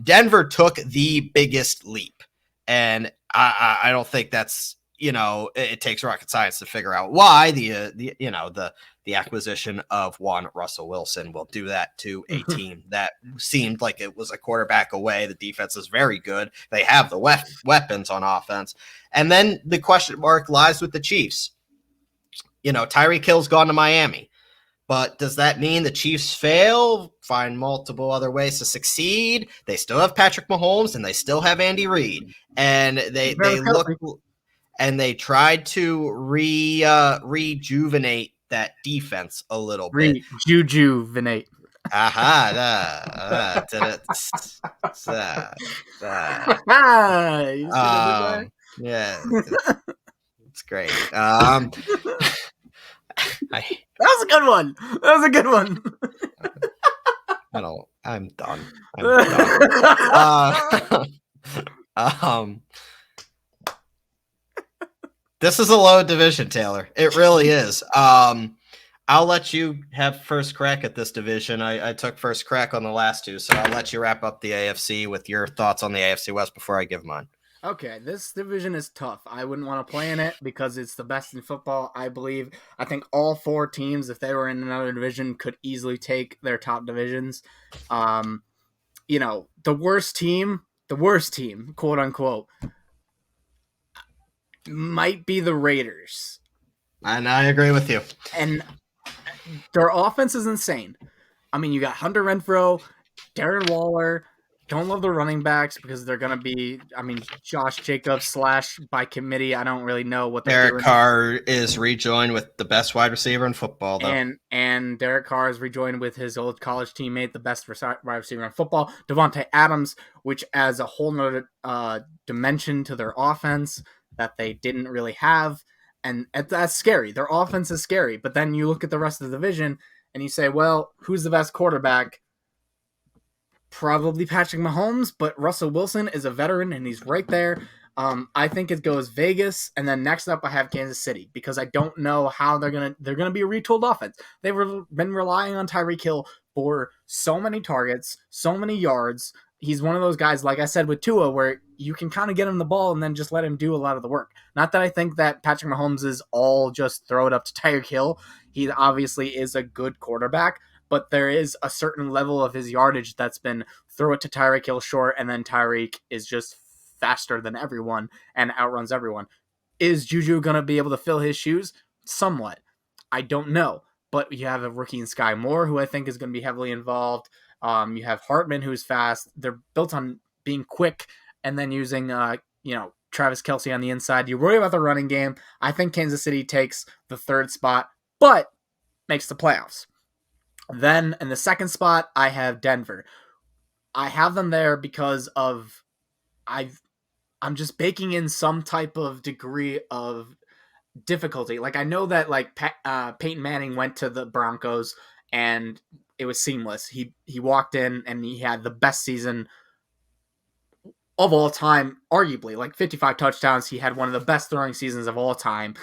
Denver took the biggest leap, and I don't think that's it takes rocket science to figure out why the acquisition of one Russell Wilson will do that to a team that seemed like it was a quarterback away. The defense is very good. They have the weapons on offense, and then the question mark lies with the Chiefs. Tyreek Hill's gone to Miami, but does that mean the Chiefs fail? Find multiple other ways to succeed. They still have Patrick Mahomes and they still have Andy Reid, and they look and they tried to rejuvenate that defense a little bit. Rejuvenate. Aha! Yeah. It's great. That was a good one. I'm done. This is a low division, Taylor. It really is. I'll let you have first crack at this division. I took first crack on the last 2, so I'll let you wrap up the AFC with your thoughts on the AFC West before I give mine. Okay, this division is tough. I wouldn't want to play in it because it's the best in football, I believe. I think all 4 teams, if they were in another division, could easily take their top divisions. The worst team, quote unquote, might be the Raiders. And I agree with you. And their offense is insane. I mean, you got Hunter Renfrow, Darren Waller. Don't love the running backs because they're going to be, Josh Jacobs / by committee. I don't really know what they're doing. Derek Carr is rejoined with the best wide receiver in football, though. And Derek Carr is rejoined with his old college teammate, the best wide receiver in football, Devontae Adams, which adds a whole nother dimension to their offense that they didn't really have. And that's scary. Their offense is scary. But then you look at the rest of the division and you say, well, who's the best quarterback? Probably Patrick Mahomes, but Russell Wilson is a veteran and he's right there. I think it goes Vegas, and then next up I have Kansas City because I don't know how they're gonna be a retooled offense. They've been relying on Tyreek Hill for so many targets, so many yards. He's one of those guys, like I said with Tua, where you can kind of get him the ball and then just let him do a lot of the work. Not that I think that Patrick Mahomes is all just throw it up to Tyreek Hill. He obviously is a good quarterback, but there is a certain level of his yardage that's been throw it to Tyreek Hill short, and then Tyreek is just faster than everyone and outruns everyone. Is Juju going to be able to fill his shoes? Somewhat. I don't know. But you have a rookie in Sky Moore, who I think is going to be heavily involved. You have Hartman, who's fast. They're built on being quick and then using, Travis Kelce on the inside. You worry about the running game. I think Kansas City takes the 3rd spot, but makes the playoffs. Then in the 2nd spot, I have Denver. I have them there because of I'm just baking in some type of degree of difficulty. Like I know that Peyton Manning went to the Broncos and it was seamless. He walked in and he had the best season of all time, arguably, like 55 touchdowns. He had one of the best throwing seasons of all time.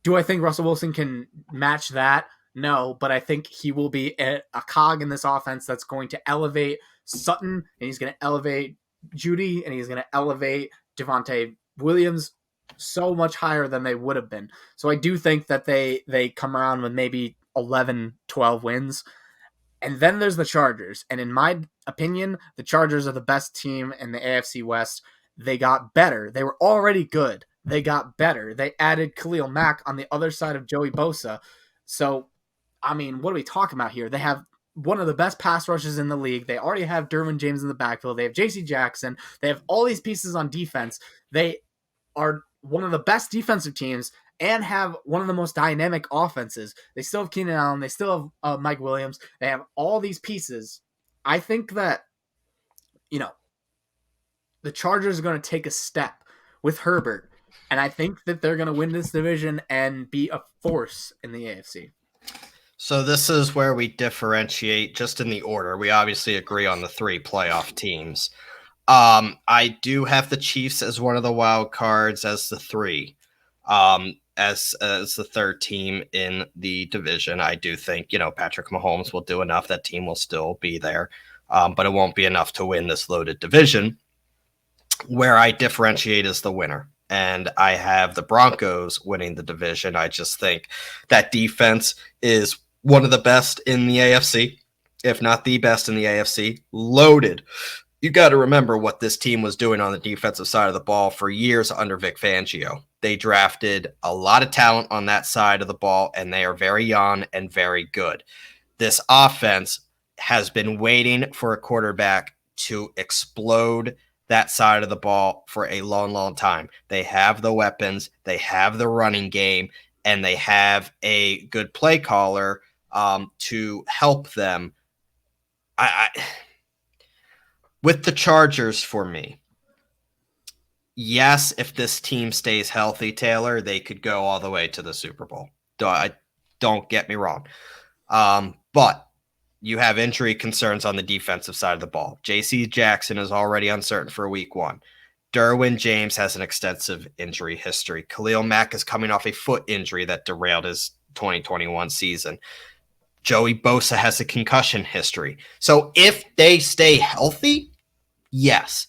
Do I think Russell Wilson can match that? No, but I think he will be a cog in this offense that's going to elevate Sutton, and he's going to elevate Judy, and he's going to elevate Devontae Williams so much higher than they would have been. So I do think that they come around with maybe 11, 12 wins. And then there's the Chargers. And in my opinion, the Chargers are the best team in the AFC West. They got better. They were already good. They got better. They added Khalil Mack on the other side of Joey Bosa. So, I mean, what are we talking about here? They have one of the best pass rushes in the league. They already have Derwin James in the backfield. They have J.C. Jackson. They have all these pieces on defense. They are one of the best defensive teams and have one of the most dynamic offenses. They still have Keenan Allen. They still have Mike Williams. They have all these pieces. I think that, the Chargers are going to take a step with Herbert. And I think that they're going to win this division and be a force in the AFC. So this is where we differentiate just in the order. We obviously agree on the 3 playoff teams. I do have the Chiefs as one of the wild cards as the 3. As the 3rd team in the division. I do think, Patrick Mahomes will do enough. That team will still be there, but it won't be enough to win this loaded division. Where I differentiate is the winner. And I have the Broncos winning the division. I just think that defense is one of the best in the AFC, if not the best in the AFC. Loaded. You got to remember what this team was doing on the defensive side of the ball for years under Vic Fangio. They drafted a lot of talent on that side of the ball, and they are very young and very good. This offense has been waiting for a quarterback to explode that side of the ball for a long, long time. They have the weapons, they have the running game, and they have a good play caller to help them. With the Chargers, for me, yes, if this team stays healthy, Taylor, they could go all the way to the Super Bowl. Don't get me wrong. But you have injury concerns on the defensive side of the ball. J.C. Jackson is already uncertain for week 1. Derwin James has an extensive injury history. Khalil Mack is coming off a foot injury that derailed his 2021 season. Joey Bosa has a concussion history. So if they stay healthy, yes.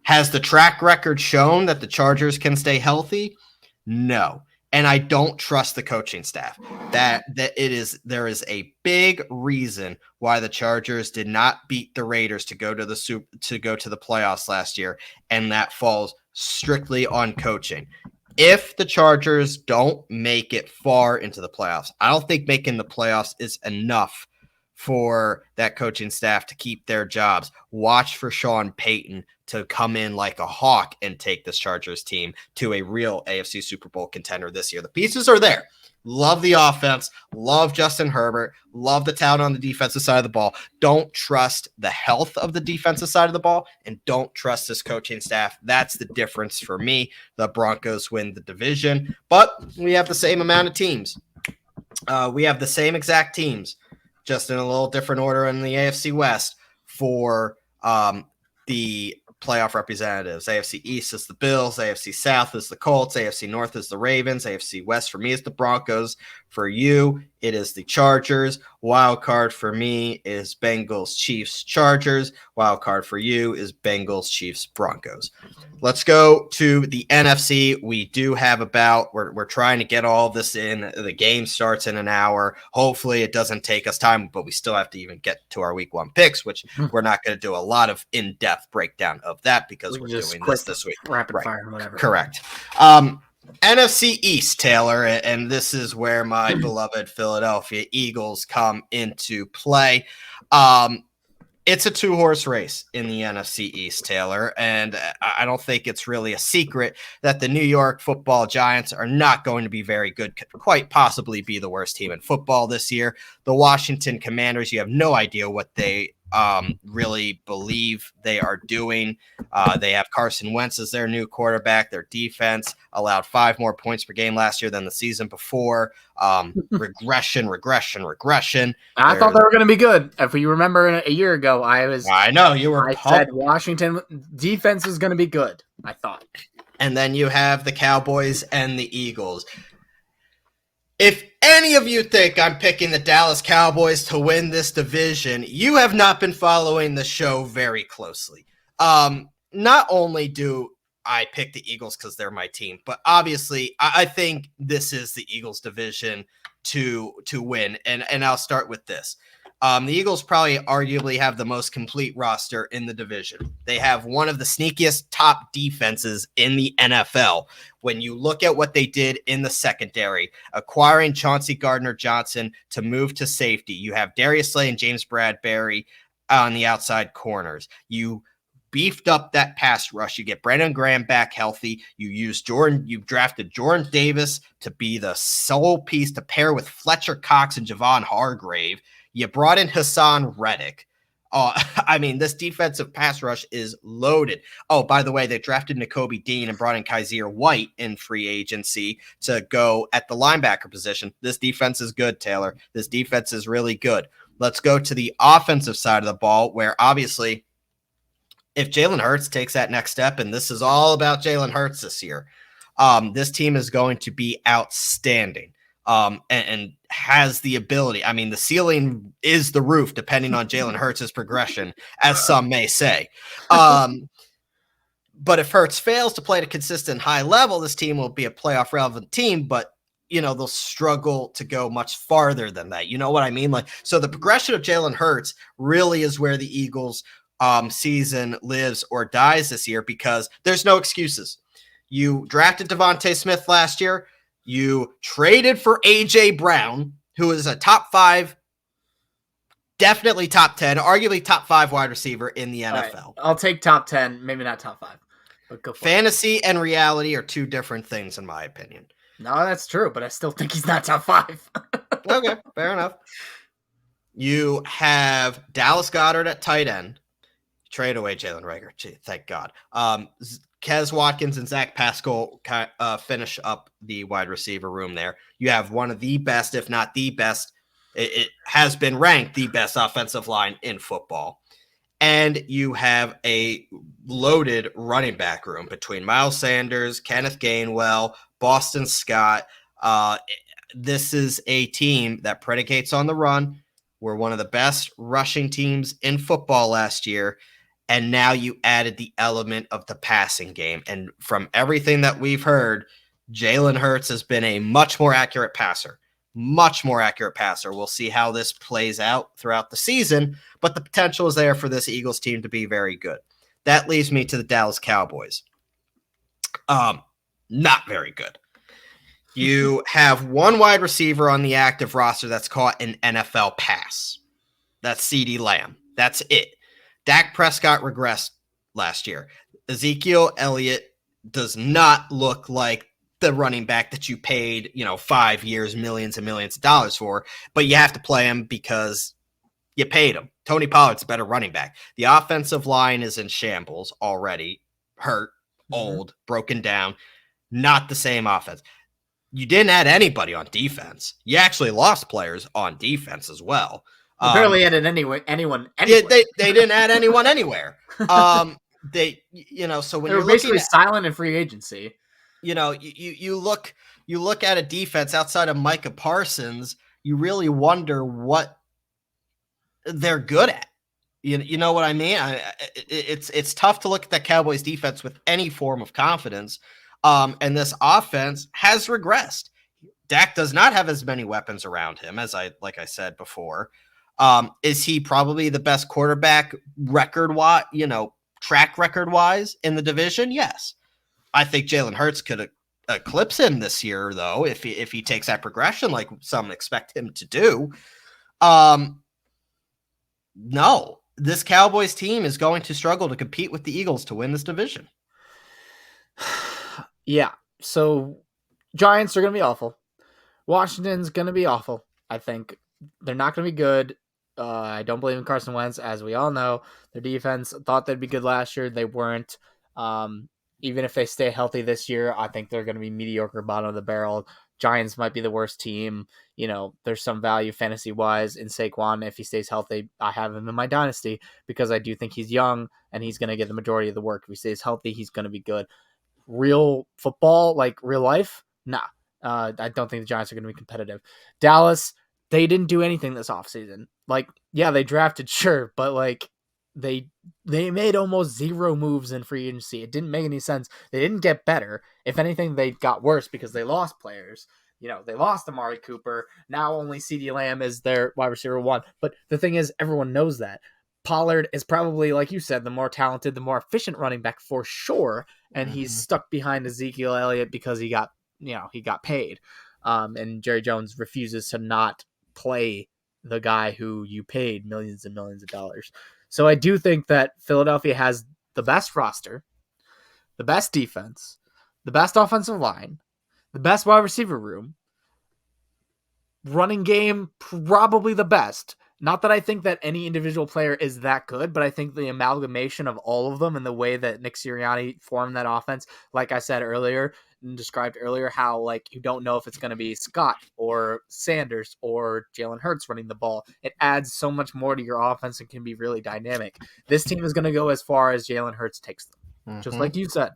Has the track record shown that the Chargers can stay healthy? No. And I don't trust the coaching staff. There is a big reason why the Chargers did not beat the Raiders to go to the playoffs last year, and that falls strictly on coaching. If the Chargers don't make it far into the playoffs, I don't think making the playoffs is enough for that coaching staff to keep their jobs. Watch for Sean Payton to come in like a hawk and take this Chargers team to a real AFC Super Bowl contender this year. The pieces are there. Love the offense. Love Justin Herbert. Love the talent on the defensive side of the ball. Don't trust the health of the defensive side of the ball, and don't trust this coaching staff. That's the difference for me. The Broncos win the division, but we have the same amount of teams. We have the same exact teams, just in a little different order in the AFC West for the playoff representatives. AFC East is the Bills, AFC South is the Colts, AFC North is the Ravens, AFC West for me is the Broncos. For you, it is the Chargers. Wild card for me is Bengals, Chiefs, Chargers. Wild card for you is Bengals, Chiefs, Broncos. Let's go to the NFC. We do have we're trying to get all this in. The game starts in an hour. Hopefully it doesn't take us time, but we still have to even get to our week 1 picks, which we're not going to do a lot of in-depth breakdown of that because we're doing this week. Rapid fire and whatever. Correct. NFC East, Taylor, and this is where my beloved Philadelphia Eagles come into play. It's a 2-horse race in the NFC East, Taylor, and I don't think it's really a secret that the New York Football Giants are not going to be very good, could quite possibly be the worst team in football this year. The Washington Commanders, you have no idea what they really believe they are doing. They have Carson Wentz as their new quarterback. Their defense allowed 5 more points per game last year than the season before. Regression. I thought they were going to be good. If you remember a year ago, I know you were. I said Washington defense is going to be good. I thought. And then you have the Cowboys and the Eagles. If any of you think I'm picking the Dallas Cowboys to win this division, you have not been following the show very closely. Not only do I pick the Eagles because they're my team, but obviously I think this is the Eagles division to win. And I'll start with this. The Eagles probably arguably have the most complete roster in the division. They have one of the sneakiest top defenses in the NFL. When you look at what they did in the secondary, acquiring Chauncey Gardner-Johnson to move to safety, you have Darius Slay and James Bradbury on the outside corners. You beefed up that pass rush. You get Brandon Graham back healthy. You drafted Jordan Davis to be the sole piece to pair with Fletcher Cox and Javon Hargrave. You brought in Hassan Reddick. This defensive pass rush is loaded. Oh, by the way, they drafted Nakobe Dean and brought in Kaiser White in free agency to go at the linebacker position. This defense is good, Taylor. This defense is really good. Let's go to the offensive side of the ball, where obviously if Jalen Hurts takes that next step, and this is all about Jalen Hurts this year, this team is going to be outstanding. And has the ability. I mean, the ceiling is the roof, depending on Jalen Hurts' progression, as some may say. But if Hurts fails to play at a consistent high level, this team will be a playoff relevant team, but they'll struggle to go much farther than that. You know what I mean? So the progression of Jalen Hurts really is where the Eagles season lives or dies this year, because there's no excuses. You drafted Devontae Smith last year. You traded for A.J. Brown, who is a top 5, definitely top 10, arguably top 5 wide receiver in the NFL. Right. I'll take top 10, maybe not top 5. But go for Fantasy and reality are two different things, in my opinion. No, that's true, but I still think he's not top 5. Okay, fair enough. You have Dallas Goedert at tight end. Trade away Jalen Reagor. Gee, thank God. Kez Watkins and Zach Pascal finish up the wide receiver room there. You have one of the best, if not the best, it has been ranked the best offensive line in football. And you have a loaded running back room between Miles Sanders, Kenneth Gainwell, Boston Scott. This is a team that predicates on the run. We're one of the best rushing teams in football last year. And now you added the element of the passing game. And from everything that we've heard, Jalen Hurts has been a much more accurate passer. We'll see how this plays out throughout the season, but the potential is there for this Eagles team to be very good. That leads me to the Dallas Cowboys. Not very good. You have one wide receiver on the active roster that's caught an NFL pass. That's CeeDee Lamb. That's it. Dak Prescott regressed last year. Ezekiel Elliott does not look like the running back that you paid, 5 years, millions and millions of dollars for, but you have to play him because you paid him. Tony Pollard's a better running back. The offensive line is in shambles already, hurt, old, broken down, not the same offense. You didn't add anybody on defense. You actually lost players on defense as well. Barely added anyone anywhere. They didn't add anyone anywhere. So when they you're were basically looking silent in free agency. You look at a defense outside of Micah Parsons, you really wonder what they're good at. You know what I mean? It's tough to look at that Cowboys defense with any form of confidence. And this offense has regressed. Dak does not have as many weapons around him as I said before. Is he probably the best quarterback track record wise in the division? Yes. I think Jalen Hurts could eclipse him this year, though, if he takes that progression like some expect him to do. No, this Cowboys team is going to struggle to compete with the Eagles to win this division. Yeah, so Giants are going to be awful. Washington's going to be awful, I think. They're not going to be good. I don't believe in Carson Wentz, as we all know. Their defense thought they'd be good last year. They weren't. Even if they stay healthy this year, I think they're going to be mediocre, bottom of the barrel. Giants might be the worst team. There's some value fantasy-wise in Saquon. If he stays healthy, I have him in my dynasty because I do think he's young and he's going to get the majority of the work. If he stays healthy, he's going to be good. Real football, like real life, nah. I don't think the Giants are going to be competitive. Dallas, they didn't do anything this offseason. They drafted, sure, but they made almost zero moves in free agency. It didn't make any sense. They didn't get better. If anything, they got worse because they lost players. they lost Amari Cooper. Now only CeeDee Lamb is their wide receiver 1. But the thing is, everyone knows that. Pollard is probably, like you said, the more talented, the more efficient running back for sure. And he's stuck behind Ezekiel Elliott because he got paid. And Jerry Jones refuses to not play the guy who you paid millions and millions of dollars. So I do think that Philadelphia has the best roster, the best defense, the best offensive line, the best wide receiver room, running game probably the best. Not that I think that any individual player is that good, but I think the amalgamation of all of them and the way that Nick Sirianni formed that offense, like I said earlier and described earlier, how like you don't know if it's going to be Scott or Sanders or Jalen Hurts running the ball. It adds so much more to your offense and can be really dynamic. This team is going to go as far as Jalen Hurts takes them, just like you said.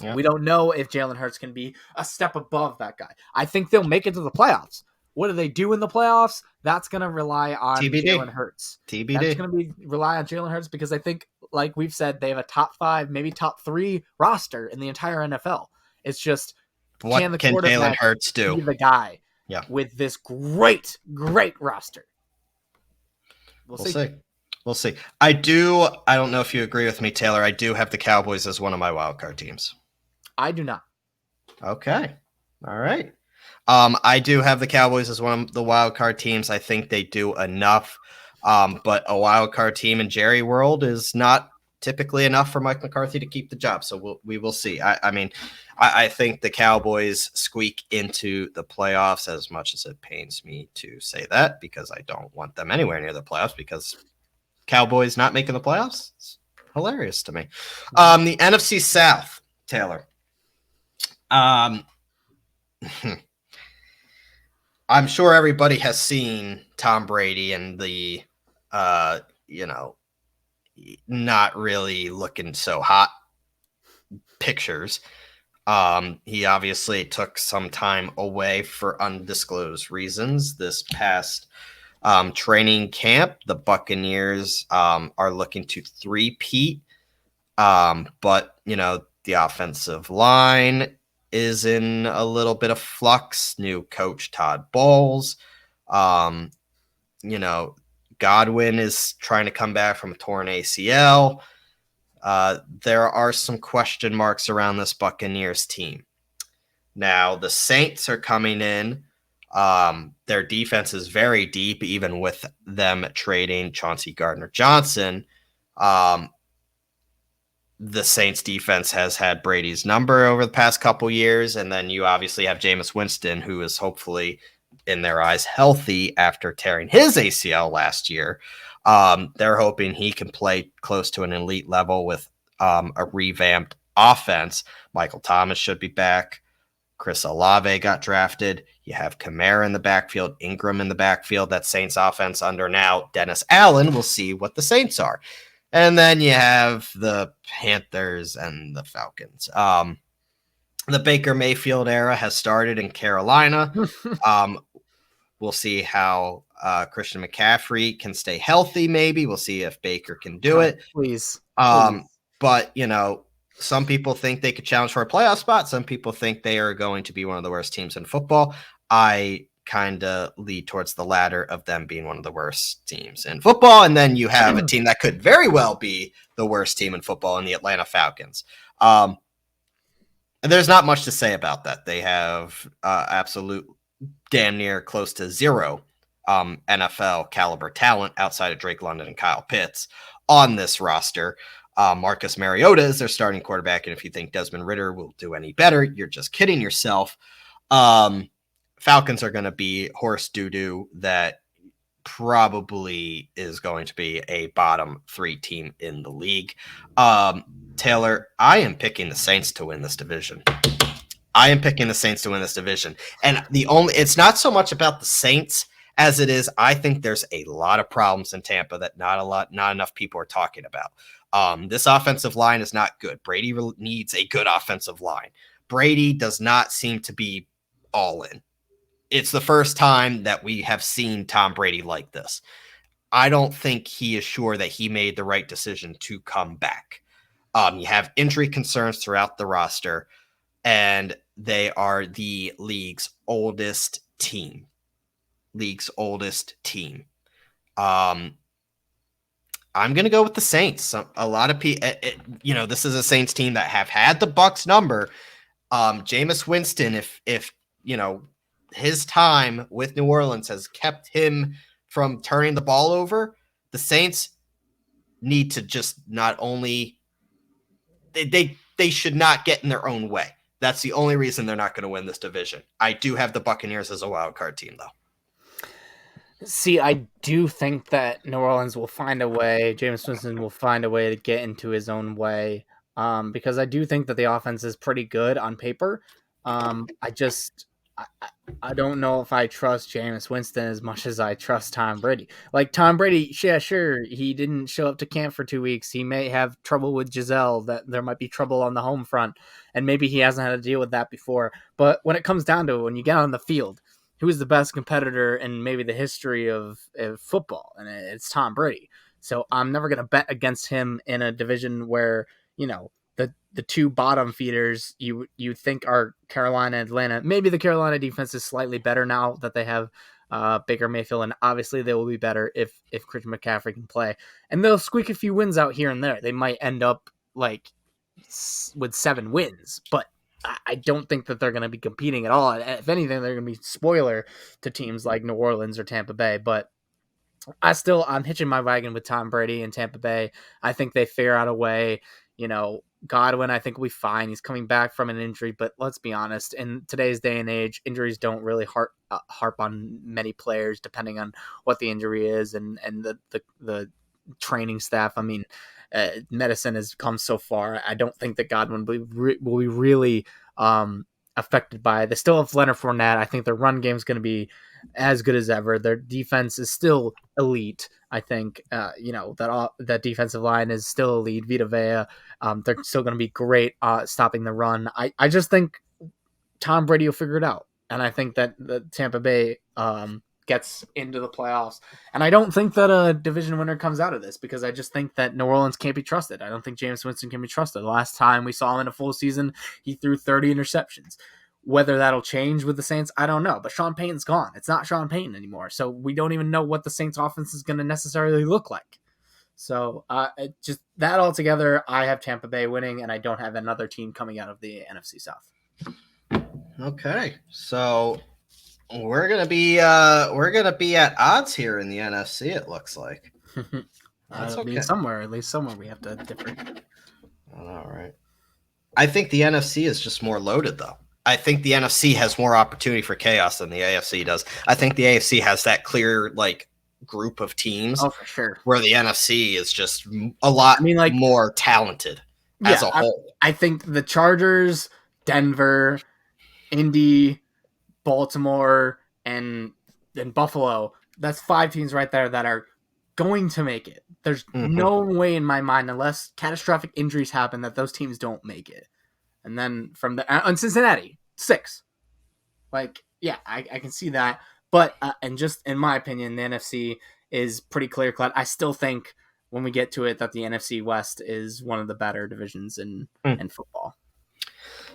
Yep. We don't know if Jalen Hurts can be a step above that guy. I think they'll make it to the playoffs. What do they do in the playoffs? That's going to rely on Jalen Hurts. TBD. That's going to rely on Jalen Hurts because I think, like we've said, they have a top 5, maybe top 3 roster in the entire NFL. It's just, what can Jalen Hurts do? Be the guy with this great, great roster. We'll see. We'll see. I don't know if you agree with me, Taylor. I do have the Cowboys as one of my wildcard teams. I do not. Okay. All right. I do have the Cowboys as one of the wild card teams. I think they do enough, but a wild card team in Jerry world is not typically enough for Mike McCarthy to keep the job. So we will see. I think the Cowboys squeak into the playoffs, as much as it pains me to say that, because I don't want them anywhere near the playoffs, because Cowboys not making the playoffs, it's hilarious to me. The NFC South, Taylor. I'm sure everybody has seen Tom Brady and the, not really looking so hot pictures. He obviously took some time away for undisclosed reasons this past training camp. The Buccaneers are looking to three-peat, but, the offensive line is in a little bit of flux. New coach Todd Bowles. Godwin is trying to come back from a torn ACL. There are some question marks around this Buccaneers team. Now, the Saints are coming in. Their defense is very deep, even with them trading Chauncey Gardner-Johnson. The Saints defense has had Brady's number over the past couple years. And then you obviously have Jameis Winston, who is hopefully, in their eyes, healthy after tearing his ACL last year. They're hoping he can play close to an elite level with a revamped offense. Michael Thomas should be back. Chris Olave got drafted. You have Kamara in the backfield, Ingram in the backfield. That Saints offense under now Dennis Allen. We'll see what the Saints are. And then you have the Panthers and the Falcons. The Baker Mayfield era has started in Carolina. We'll see how Christian McCaffrey can stay healthy, maybe. We'll see if Baker can do it. Please. But, some people think they could challenge for a playoff spot. Some people think they are going to be one of the worst teams in football. I kind of lead towards the latter of them being one of the worst teams in football. And then you have a team that could very well be the worst team in football in the Atlanta Falcons. And there's not much to say about that. They have absolute damn near close to zero NFL caliber talent outside of Drake London and Kyle Pitts on this roster. Marcus Mariota is their starting quarterback. And if you think Desmond Ridder will do any better, you're just kidding yourself. Falcons are going to be horse doo-doo that probably is going to be a bottom 3 team in the league. Taylor, I am picking the Saints to win this division. And it's not so much about the Saints as it is, I think there's a lot of problems in Tampa that not enough people are talking about. This offensive line is not good. Brady needs a good offensive line. Brady does not seem to be all in. It's the first time that we have seen Tom Brady like this. I don't think he is sure that he made the right decision to come back. You have injury concerns throughout the roster. and they are the league's oldest team. Um, I'm gonna go with the Saints. A lot of people, this is a Saints team that have had the Bucks number. Jameis Winston, if his time with New Orleans has kept him from turning the ball over, the Saints need to just not only they should not get in their own way. That's the only reason they're not going to win this division. I do have the Buccaneers as a wild card team, though. See, I do think that New Orleans will find a way. Jameis Winston will find a way to get into his own way, because I do think that the offense is pretty good on paper. I just I don't know if I trust Jameis Winston as much as I trust Tom Brady. Like Tom Brady, yeah, sure, he didn't show up to camp for 2 weeks. He may have trouble with Giselle. That there might be trouble on the home front, and maybe he hasn't had to deal with that before. But when it comes down to it, when you get on the field, who is the best competitor in maybe the history of football, and it's Tom Brady. So I'm never going to bet against him in a division where the two bottom feeders you think are Carolina and Atlanta. Maybe the Carolina defense is slightly better now that they have Baker Mayfield, and obviously they will be better if Christian McCaffrey can play, and they'll squeak a few wins out here and there. They might end up like with 7 wins, but I don't think that they're going to be competing at all. If anything, they're going to be spoiler to teams like New Orleans or Tampa Bay. But I'm hitching my wagon with Tom Brady and Tampa Bay. I think they figure out a way. Godwin, I think will be fine. He's coming back from an injury, but let's be honest. In today's day and age, injuries don't really harp on many players, depending on what the injury is and the training staff. I mean, medicine has come so far. I don't think that Godwin will be really affected by it. They still have Leonard Fournette. I think their run game is going to be as good as ever. Their defense is still elite. I think that defensive line is still elite. Vita Vea, they're still going to be great stopping the run. I just think Tom Brady will figure it out, and I think that the Tampa Bay gets into the playoffs. And I don't think that a division winner comes out of this, because I just think that New Orleans can't be trusted. I don't think Jameis Winston can be trusted. The last time we saw him in a full season, he threw 30 interceptions. Whether that'll change with the Saints, I don't know. But Sean Payton's gone. It's not Sean Payton anymore. So we don't even know what the Saints offense is going to necessarily look like. So just that all together, I have Tampa Bay winning, and I don't have another team coming out of the NFC South. Okay, so we're gonna be at odds here in the NFC. It looks like. That's okay. At least somewhere we have to differ. All right. I think the NFC is just more loaded, though. I think the NFC has more opportunity for chaos than the AFC does. I think the AFC has that clear group of teams. Oh, for sure. Where the NFC is just a lot more talented as a whole. I think the Chargers, Denver, Indy, Baltimore, and Buffalo, that's 5 teams right there that are going to make it. There's no way in my mind, unless catastrophic injuries happen, that those teams don't make it. And then from on Cincinnati, 6. I can see that. But and just in my opinion, the NFC is pretty clear cut. I still think when we get to it that the NFC West is one of the better divisions in football.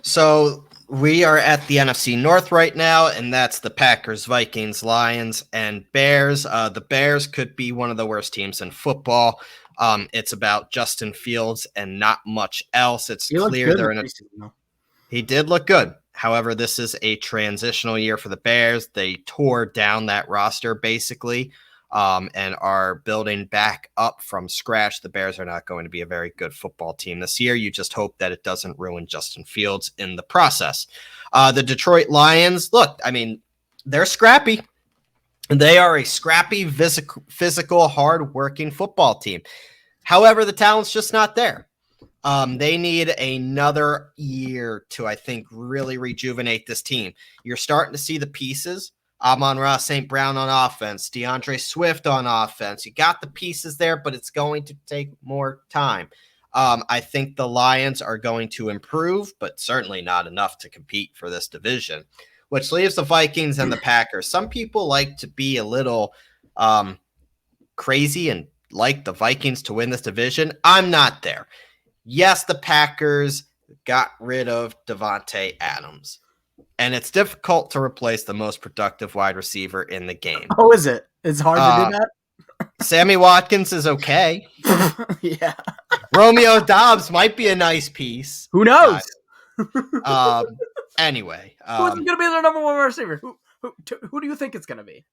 So we are at the NFC North right now, and that's the Packers, Vikings, Lions, and Bears. The Bears could be one of the worst teams in football. It's about Justin Fields and not much else. It's clear they're in a. He did look good. However, this is a transitional year for the Bears. They tore down that roster basically, and are building back up from scratch. The Bears are not going to be a very good football team this year. You just hope that it doesn't ruin Justin Fields in the process. The Detroit Lions, look, I mean, they're scrappy. They are a scrappy, physical, hard-working football team. However, the talent's just not there. They need another year to, I think, really rejuvenate this team. You're starting to see the pieces. Amon-Ra St. Brown on offense, DeAndre Swift on offense. You got the pieces there, but it's going to take more time. I think the Lions are going to improve, but certainly not enough to compete for this division, which leaves the Vikings and the Packers. Some people like to be a little crazy and like the Vikings to win this division. I'm not there. Yes, the Packers got rid of Devontae Adams. And it's difficult to replace the most productive wide receiver in the game. Oh, is it? It's hard to do that? Sammy Watkins is okay. Yeah. Romeo Dobbs might be a nice piece. Who knows? Anyway. Who's going to be their number one receiver? Who do you think it's going to be?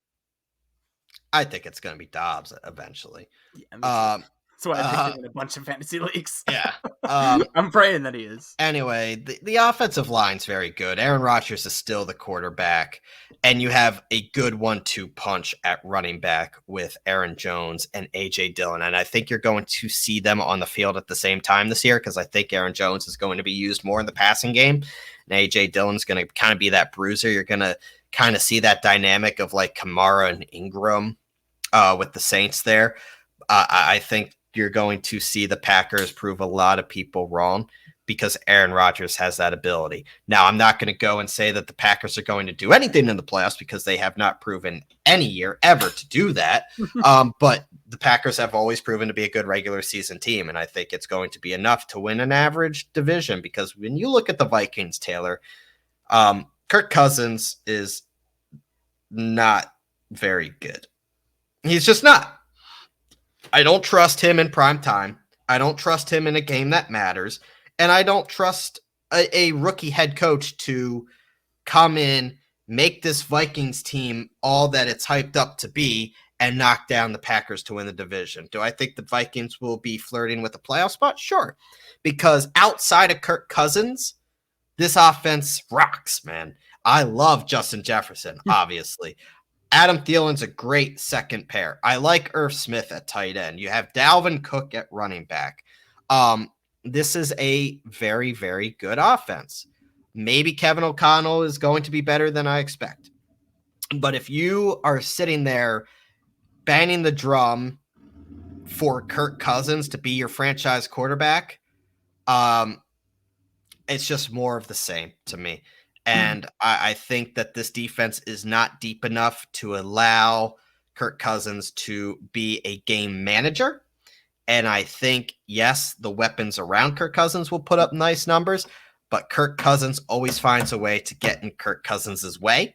I think it's going to be Dobbs eventually. Yeah, that's why I think he's in a bunch of fantasy leagues. Yeah. I'm praying that he is. Anyway, the offensive line's very good. Aaron Rodgers is still the quarterback, and you have a good 1-2 punch at running back with Aaron Jones and A.J. Dillon. And I think you're going to see them on the field at the same time this year because I think Aaron Jones is going to be used more in the passing game, and A.J. Dillon's going to kind of be that bruiser. You're going to kind of see that dynamic of like Kamara and Ingram with the Saints there. I think you're going to see the Packers prove a lot of people wrong because Aaron Rodgers has that ability. Now, I'm not going to go and say that the Packers are going to do anything in the playoffs because they have not proven any year ever to do that. But the Packers have always proven to be a good regular season team, and I think it's going to be enough to win an average division because when you look at the Vikings, Taylor, Kirk Cousins is not very good. He's just not. I don't trust him in prime time. I don't trust him in a game that matters. And I don't trust a rookie head coach to come in, make this Vikings team all that it's hyped up to be, and knock down the Packers to win the division. Do I think the Vikings will be flirting with a playoff spot? Sure. Because outside of Kirk Cousins, this offense rocks, man. I love Justin Jefferson, obviously. Adam Thielen's a great second pair. I like Irv Smith at tight end. You have Dalvin Cook at running back. This is a very, very good offense. Maybe Kevin O'Connell is going to be better than I expect. But if you are sitting there banging the drum for Kirk Cousins to be your franchise quarterback, it's just more of the same to me. And I think that this defense is not deep enough to allow Kirk Cousins to be a game manager. And I think, yes, the weapons around Kirk Cousins will put up nice numbers, but Kirk Cousins always finds a way to get in Kirk Cousins' way.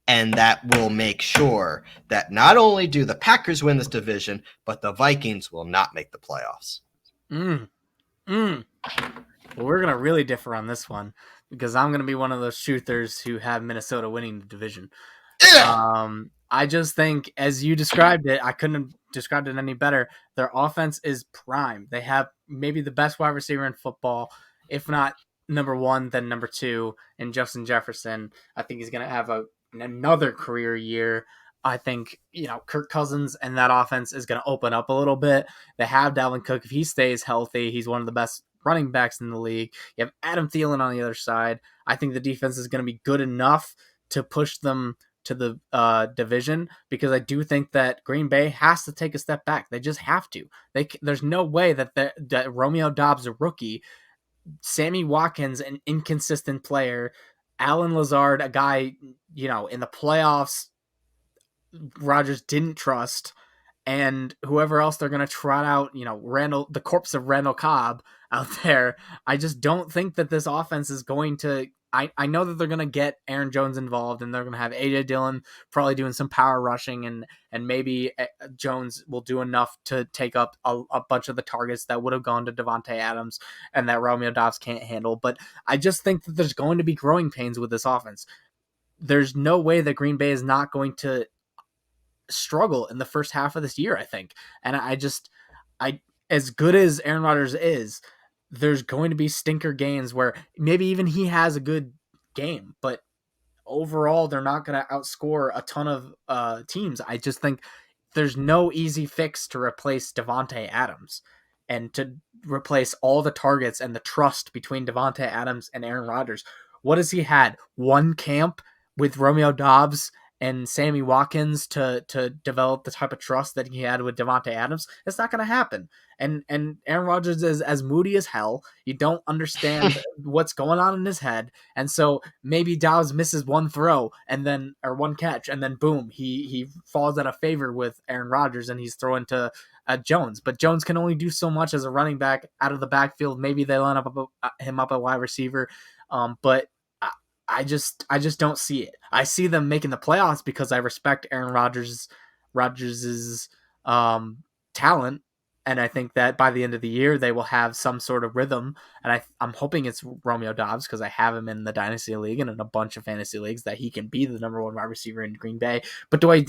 And that will make sure that not only do the Packers win this division, but the Vikings will not make the playoffs. Well, we're going to really differ on this one because I'm going to be one of those truthers who have Minnesota winning the division. I just think, as you described it, I couldn't have described it any better. Their offense is prime. They have maybe the best wide receiver in football, if not number one, then number two, in Justin Jefferson. I think he's going to have another career year. I think, Kirk Cousins and that offense is going to open up a little bit. They have Dalvin Cook. If he stays healthy, he's one of the best running backs in the league. You have Adam Thielen on the other side. I think the defense is going to be good enough to push them to the division because I do think that Green Bay has to take a step back. They just have to. There's no way that Romeo Dobbs, a rookie, Sammy Watkins, an inconsistent player, Alan Lazard, a guy, in the playoffs, Rodgers didn't trust, and whoever else they're going to trot out, the corpse of Randall Cobb out there. I just don't think that this offense is going to. I know that they're going to get Aaron Jones involved, and they're going to have A.J. Dillon probably doing some power rushing, and maybe Jones will do enough to take up a bunch of the targets that would have gone to Devontae Adams and that Romeo Dobbs can't handle. But I just think that there's going to be growing pains with this offense. There's no way that Green Bay is not going to struggle in the first half of this year, I think. And I as good as Aaron Rodgers is, there's going to be stinker games where maybe even he has a good game, but overall they're not going to outscore a ton of teams. I just think there's no easy fix to replace Devontae Adams and to replace all the targets and the trust between Devontae Adams and Aaron Rodgers. What has he had? One camp with Romeo Dobbs and Sammy Watkins to develop the type of trust that he had with Devontae Adams, it's not going to happen. And Aaron Rodgers is as moody as hell. You don't understand what's going on in his head, and so maybe Dowds misses one throw and then or one catch, and then boom, he falls out of favor with Aaron Rodgers, and he's throwing to Jones. But Jones can only do so much as a running back out of the backfield. Maybe they line up him up a wide receiver, but I just don't see it. I see them making the playoffs because I respect Aaron Rodgers's talent, and I think that by the end of the year they will have some sort of rhythm. And I'm hoping it's Romeo Doubs because I have him in the Dynasty League and in a bunch of fantasy leagues that he can be the number one wide receiver in Green Bay. But do I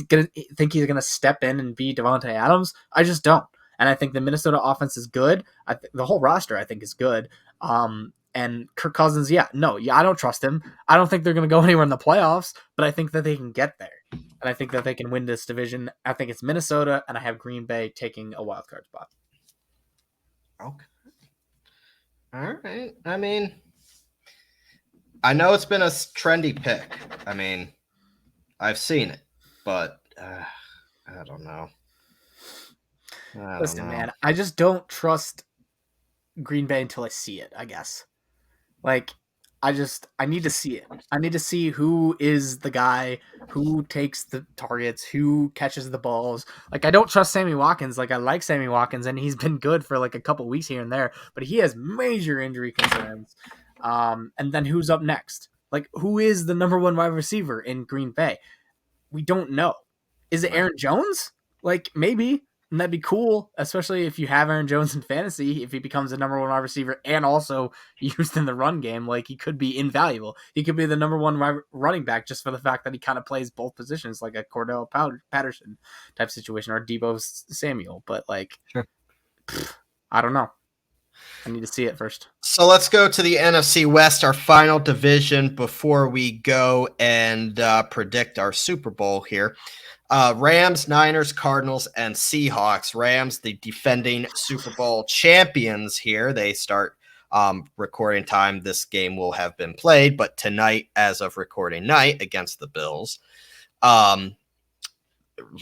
think he's going to step in and be Devontae Adams? I just don't. And I think the Minnesota offense is good. The whole roster I think is good. And Kirk Cousins, I don't trust him. I don't think they're going to go anywhere in the playoffs, but I think that they can get there. And I think that they can win this division. I think it's Minnesota, and I have Green Bay taking a wild card spot. Okay. All right. I mean, I know it's been a trendy pick. I mean, I've seen it, but I don't know. Listen, man, I just don't trust Green Bay until I see it, I guess. Like, I need to see it. I need to see who is the guy who takes the targets, who catches the balls. Like, I don't trust Sammy Watkins. Like, I like Sammy Watkins, and he's been good for like a couple weeks here and there, but he has major injury concerns. And then who's up next? Like, who is the number one wide receiver in Green Bay? We don't know. Is it Aaron Jones? Like, maybe. And that'd be cool, especially if you have Aaron Jones in fantasy, if he becomes the number one wide receiver and also used in the run game. Like, he could be invaluable. He could be the number one running back just for the fact that he kind of plays both positions, like a Cordell Patterson type situation or Deebo Samuel. But, like, sure. I don't know. I need to see it first. So let's go to the NFC West, our final division, before we go and predict our Super Bowl here. Rams, Niners, Cardinals, and Seahawks. Rams, the defending Super Bowl champions here. They start recording time. This game will have been played, but tonight, as of recording night, against the Bills.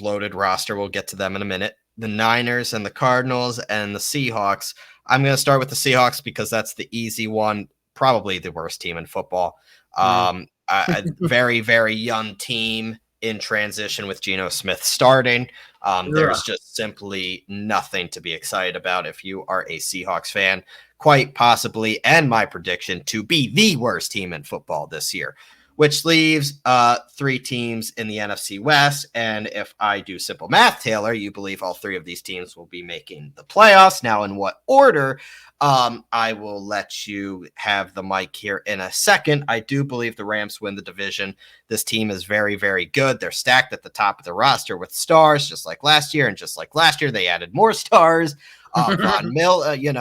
Loaded roster. We'll get to them in a minute. The Niners and the Cardinals and the Seahawks. I'm going to start with the Seahawks because that's the easy one. Probably the worst team in football. A very, very young team in transition with Geno Smith starting. There's just simply nothing to be excited about if you are a Seahawks fan, quite possibly, and my prediction, to be the worst team in football this year, which leaves three teams in the NFC West. And if I do simple math, Taylor, you believe all three of these teams will be making the playoffs. Now, in what order? I will let you have the mic here in a second. I do believe the Rams win the division. This team is very, very good. They're stacked at the top of the roster with stars, just like last year. And just like last year, they added more stars. Von Miller, they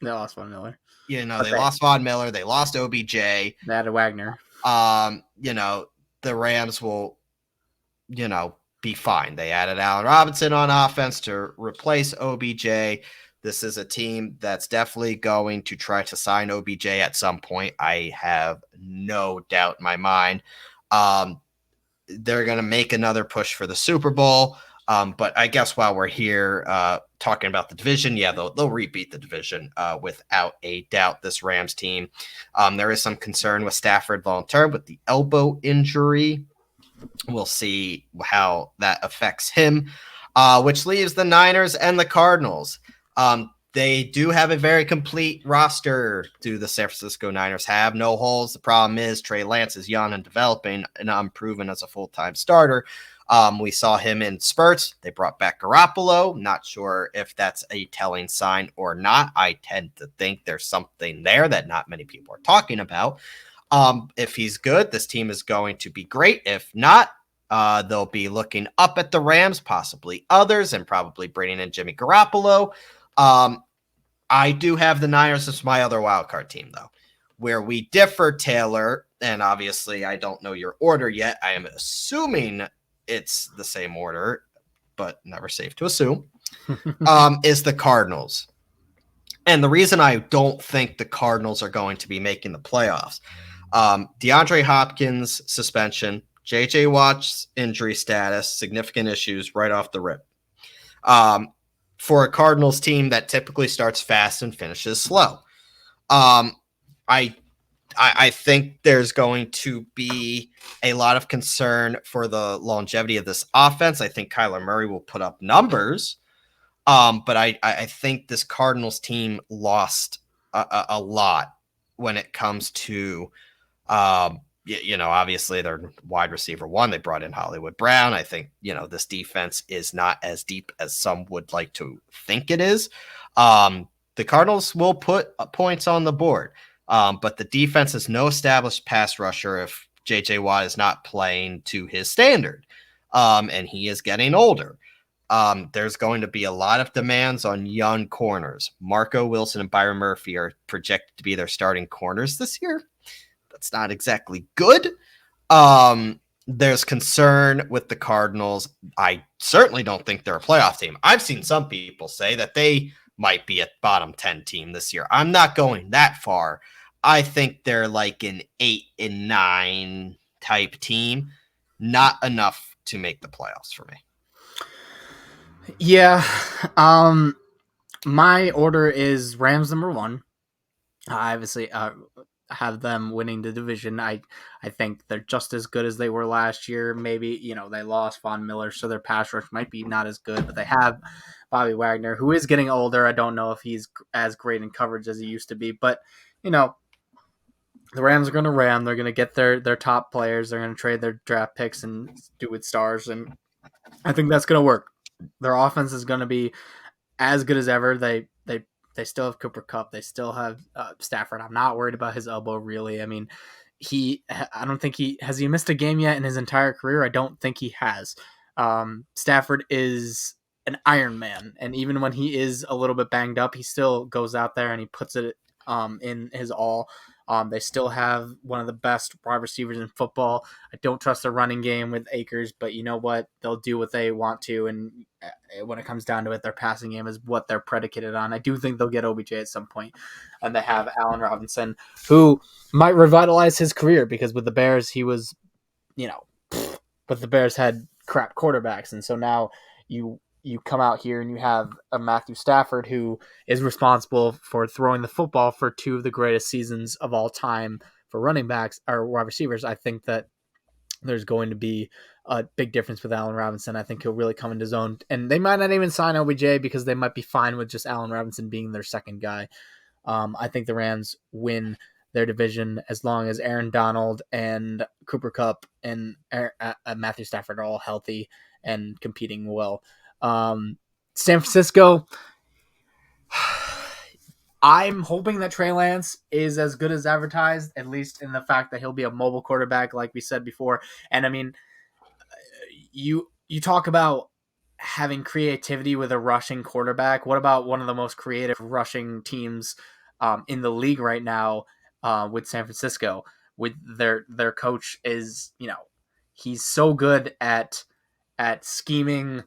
lost Von Miller. They lost Von Miller. They lost OBJ. They added Wagner. The Rams will, be fine. They added Allen Robinson on offense to replace OBJ. This is a team that's definitely going to try to sign OBJ at some point. I have no doubt in my mind. They're going to make another push for the Super Bowl. But I guess while we're here talking about the division, they'll repeat the division without a doubt, this Rams team. There is some concern with Stafford long-term with the elbow injury. We'll see how that affects him, which leaves the Niners and the Cardinals. They do have a very complete roster. Do the San Francisco Niners have no holes? The problem is Trey Lance is young and developing and unproven as a full-time starter. We saw him in spurts. They brought back Garoppolo. Not sure if that's a telling sign or not. I tend to think there's something there that not many people are talking about. If he's good, this team is going to be great. If not, they'll be looking up at the Rams, possibly others, and probably bringing in Jimmy Garoppolo. I do have the Niners as my other wildcard team, though. Where we differ, Taylor, and obviously I don't know your order yet. I am assuming it's the same order, but never safe to assume, is the Cardinals. And the reason I don't think the Cardinals are going to be making the playoffs, DeAndre Hopkins suspension JJ Watt's injury status, significant issues right off the rip. Um, for a Cardinals team that typically starts fast and finishes slow. Um, I I think there's going to be a lot of concern for the longevity of this offense. I think Kyler Murray will put up numbers, but I think this Cardinals team lost a lot when it comes to obviously their wide receiver one. They brought in Hollywood Brown. I think this defense is not as deep as some would like to think it is. The Cardinals will put points on the board. But the defense is no established pass rusher if J.J. Watt is not playing to his standard, and he is getting older. There's going to be a lot of demands on young corners. Marco Wilson and Byron Murphy are projected to be their starting corners this year. That's not exactly good. There's concern with the Cardinals. I certainly don't think they're a playoff team. I've seen some people say that they might be a bottom 10 team this year. I'm not going that far. I think they're like an 8-9 type team. Not enough to make the playoffs for me. Yeah. My order is Rams number 1. I obviously have them winning the division. I think they're just as good as they were last year. Maybe, they lost Von Miller, so their pass rush might be not as good, but they have Bobby Wagner, who is getting older. I don't know if he's as great in coverage as he used to be, but, the Rams are going to ram. They're going to get their top players. They're going to trade their draft picks and do with stars, and I think that's going to work. Their offense is going to be as good as ever. They still have Cooper Kupp. They still have Stafford. I'm not worried about his elbow, really. I mean, I don't think he missed a game yet in his entire career. I don't think he has. Stafford is an Iron Man, and even when he is a little bit banged up, he still goes out there and he puts it in his all. They still have one of the best wide receivers in football. I don't trust the running game with Akers, but you know what? They'll do what they want to, and when it comes down to it, their passing game is what they're predicated on. I do think they'll get OBJ at some point, and they have Allen Robinson, who might revitalize his career because with the Bears, he was, but the Bears had crap quarterbacks, and so now you come out here and you have a Matthew Stafford who is responsible for throwing the football for 2 of the greatest seasons of all time for running backs or wide receivers. I think that there's going to be a big difference with Allen Robinson. I think he'll really come into his own, and they might not even sign OBJ because they might be fine with just Allen Robinson being their second guy. I think the Rams win their division as long as Aaron Donald and Cooper Kupp and Matthew Stafford are all healthy and competing well. San Francisco, I'm hoping that Trey Lance is as good as advertised, at least in the fact that he'll be a mobile quarterback, like we said before. And I mean, you talk about having creativity with a rushing quarterback. What about one of the most creative rushing teams in the league right now with San Francisco? With their coach is, he's so good at scheming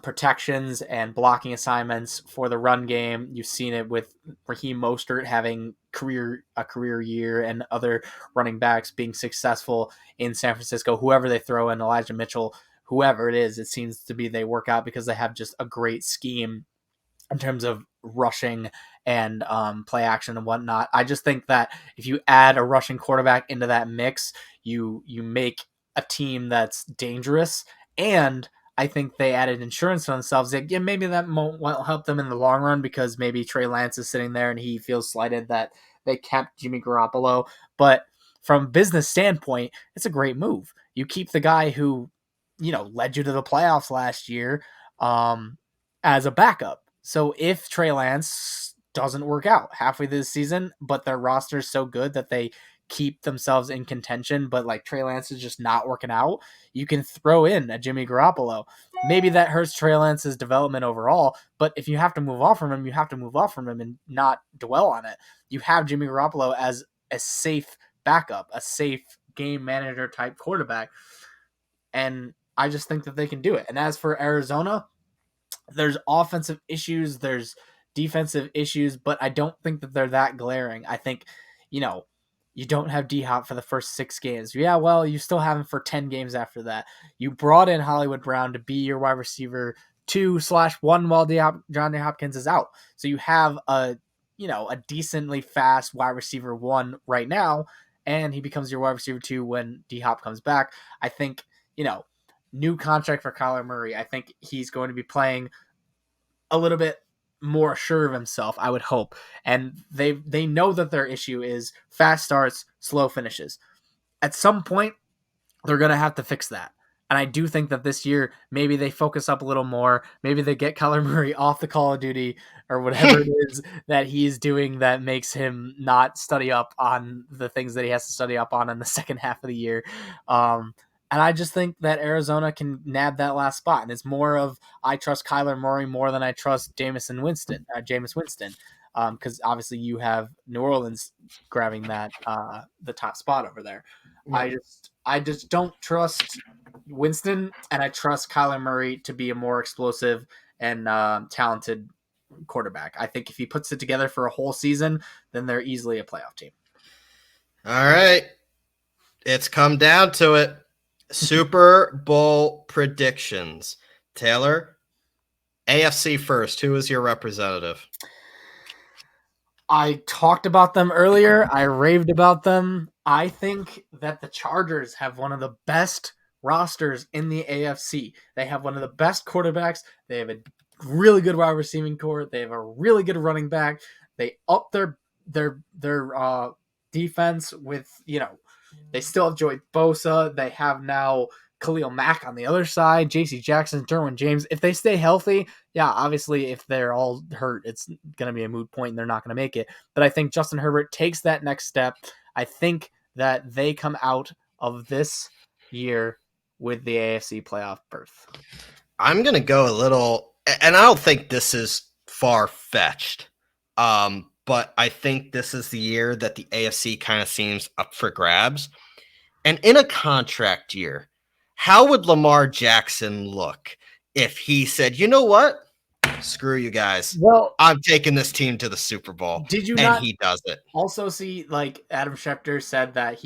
protections and blocking assignments for the run game. You've seen it with Raheem Mostert having a career year and other running backs being successful in San Francisco. Whoever they throw in, Elijah Mitchell, whoever it is, it seems to be they work out because they have just a great scheme in terms of rushing and play action and whatnot. I just think that if you add a rushing quarterback into that mix, you make a team that's dangerous. And I think they added insurance to themselves. Like, yeah, maybe that won't help them in the long run because maybe Trey Lance is sitting there and he feels slighted that they kept Jimmy Garoppolo. But from a business standpoint, it's a great move. You keep the guy who, led you to the playoffs last year as a backup. So if Trey Lance doesn't work out halfway through the season, but their roster is so good that they keep themselves in contention, but like Trey Lance is just not working out, you can throw in a Jimmy Garoppolo. Maybe that hurts Trey Lance's development overall, but if you have to move off from him, you have to move off from him and not dwell on it. You have Jimmy Garoppolo as a safe backup, a safe game manager type quarterback. And I just think that they can do it. And as for Arizona, there's offensive issues, there's defensive issues, but I don't think that they're that glaring. I think, You don't have D-Hop for the first 6 games. Yeah, well, you still have him for 10 games after that. You brought in Hollywood Brown to be your wide receiver 2/1 while Johnny Hopkins is out. So you have a decently fast wide receiver 1 right now, and he becomes your wide receiver 2 when D-Hop comes back. I think, new contract for Kyler Murray. I think he's going to be playing a little bit more sure of himself, I would hope. And they know that their issue is fast starts, slow finishes. At some point, they're going to have to fix that. And I do think that this year, maybe they focus up a little more. Maybe they get Kyler Murray off the Call of Duty or whatever it is that he's doing that makes him not study up on the things that he has to study up on in the second half of the year. And I just think that Arizona can nab that last spot. And it's more of, I trust Kyler Murray more than I trust Jameis Winston. Because obviously you have New Orleans grabbing that the top spot over there. Yeah. I just don't trust Winston, and I trust Kyler Murray to be a more explosive and talented quarterback. I think if he puts it together for a whole season, then they're easily a playoff team. All right. It's come down to it. Super Bowl predictions. Taylor, AFC first. Who is your representative? I talked about them earlier. I raved about them. I think that the Chargers have one of the best rosters in the AFC. They have one of the best quarterbacks. They have a really good wide receiving core. They have a really good running back. They up their defense with, they still have Joey Bosa. They have now Khalil Mack on the other side, J.C. Jackson, Derwin James. If they stay healthy, yeah, obviously if they're all hurt, it's going to be a moot point and they're not going to make it. But I think Justin Herbert takes that next step. I think that they come out of this year with the AFC playoff berth. I'm going to go a little, and I don't think this is far-fetched, but I think this is the year that the AFC kind of seems up for grabs. And in a contract year, how would Lamar Jackson look if he said, you know what? Screw you guys. Well, I'm taking this team to the Super Bowl. Did you and not he does it. Also see, like, Adam Schefter said that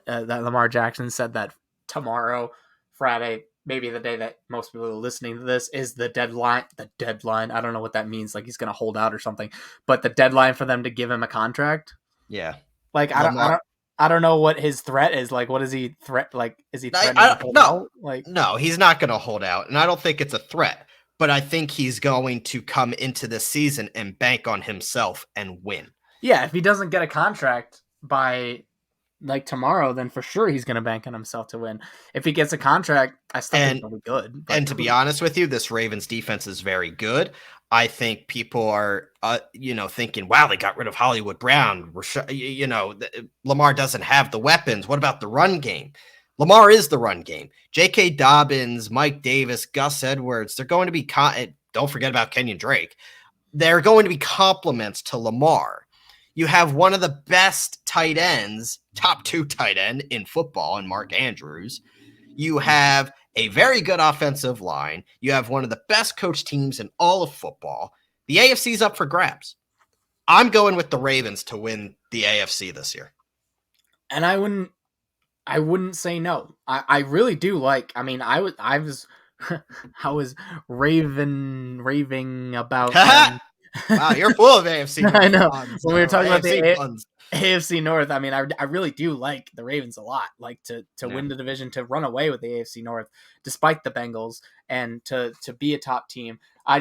that Lamar Jackson said that tomorrow, Friday, maybe the day that most people are listening to this, is the deadline. The deadline. I don't know what that means. Like he's going to hold out or something. But the deadline for them to give him a contract. Yeah. Like I don't know what his threat is. Like, what is he threat? Like, is he threatening to hold out? Like, no, he's not going to hold out, and I don't think it's a threat. But I think he's going to come into this season and bank on himself and win. Yeah, if he doesn't get a contract by like tomorrow, then for sure he's going to bank on himself to win. If he gets a contract, I still think he'll be good. But... And to be honest with you, this Ravens defense is very good. I think people are, thinking, wow, they got rid of Hollywood Brown. Lamar doesn't have the weapons. What about the run game? Lamar is the run game. J.K. Dobbins, Mike Davis, Gus Edwards, they're going to be, don't forget about Kenyon Drake. They're going to be compliments to Lamar. You have one of the best tight ends, top 2 tight end in football, in Mark Andrews. You have a very good offensive line. You have one of the best coach teams in all of football. The AFC's up for grabs. I'm going with the Ravens to win the AFC this year. And I wouldn't say no. I really do like. I mean, I was raving about. Wow, you're full of AFC North. I know. Puns, when we were talking AFC about the AFC North, I mean, I really do like the Ravens a lot. Like to win the division, to run away with the AFC North, despite the Bengals, and to be a top team. I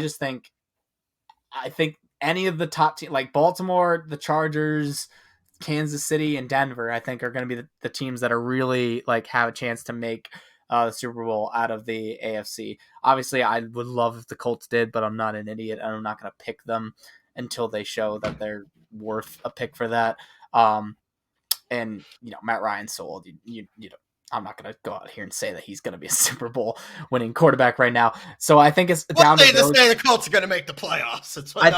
think any of the top team, like Baltimore, the Chargers, Kansas City, and Denver, I think are going to be the teams that are really like have a chance to make the Super Bowl out of the AFC. Obviously, I would love if the Colts did, but I'm not an idiot. I'm not going to pick them until they show that they're worth a pick for that. And Matt Ryan's sold. I'm not going to go out here and say that he's going to be a Super Bowl winning quarterback right now. So I think it's down to those. The Colts are going to make the playoffs. I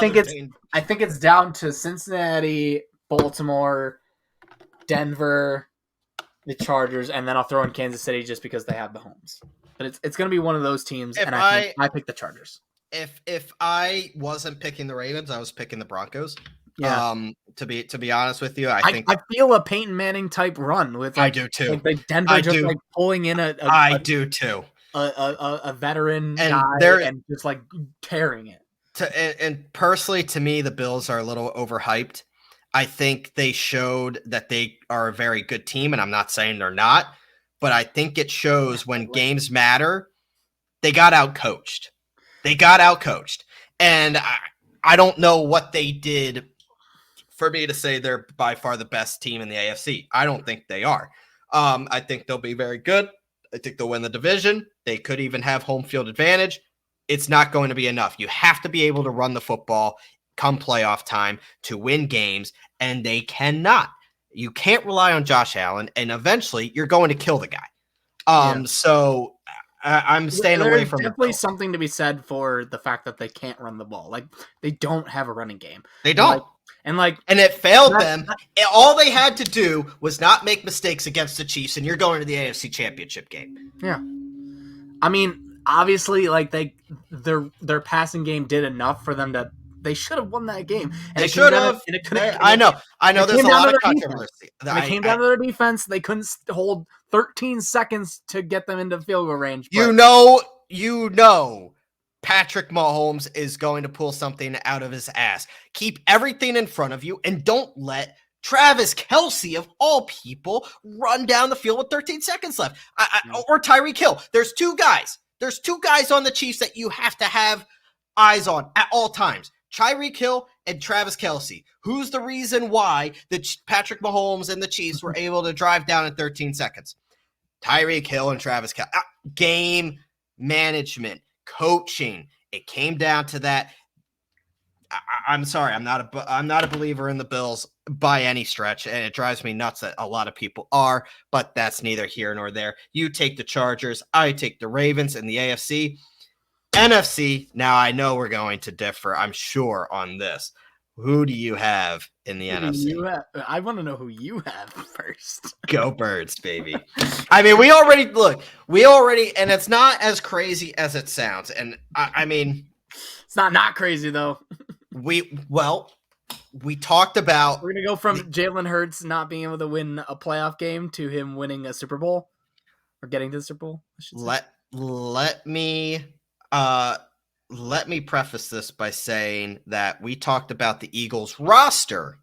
think it's down to Cincinnati, Baltimore, Denver, the Chargers, and then I'll throw in Kansas City just because they have Mahomes. But it's going to be one of those teams, and I pick the Chargers. If I wasn't picking the Ravens, I was picking the Broncos. Yeah. To be honest with you, I I, think I feel a Peyton Manning type run with I do too. like Denver I just do. like pulling in a I do too. a veteran And guy there and just like tearing it. and personally to me the Bills are a little overhyped. I think they showed that they are a very good team and I'm not saying they're not, but I think it shows when games matter, they got outcoached. They got outcoached. And I don't know what they did for me to say they're by far the best team in the AFC. I don't think they are. I think they'll be very good. I think they'll win the division. They could even have home field advantage. It's not going to be enough. You have to be able to run the football come playoff time to win games, and they cannot. You can't rely on Josh Allen, and eventually you're going to kill the guy. Yeah. So I'm staying away There's from the definitely Bills. something to be said for the fact that they can't run the ball. Like they don't have a running game. They And don't. like And it failed that, them. All they had to do was not make mistakes against the Chiefs, and you're going to the AFC Championship game. yeah. I mean, obviously, like their passing game did enough for them to. They should have won that game, and They should have. I know. It There's came a down lot to of their defense. controversy. When it came down to their defense, they couldn't hold 13 seconds to get them into field goal range. But You know, Patrick Mahomes is going to pull something out of his ass. Keep everything in front of you, and don't let Travis Kelce, of all people, run down the field with 13 seconds left. Or Tyreek Hill. There's two guys. There's two guys on the Chiefs that you have to have eyes on at all times. Tyreek Hill and Travis Kelce. Who's the reason why Patrick Mahomes and the Chiefs were able to drive down in 13 seconds? Tyreek Hill and Travis Kelce. Game management, coaching. It came down to that. I'm sorry. I'm not a believer in the Bills by any stretch, and it drives me nuts that a lot of people are, but that's neither here nor there. You take the Chargers. I take the Ravens in the AFC. NFC, now I know we're going to differ, I'm sure, on this. Who do you have in the NFC? I want to know who you have first. Go Birds, baby. I mean, and it's not as crazy as it sounds. And I mean, it's not crazy though. we talked about we're gonna go from Jalen Hurts not being able to win a playoff game to him winning a Super Bowl or getting to the Super Bowl. Let me preface this by saying that we talked about the Eagles roster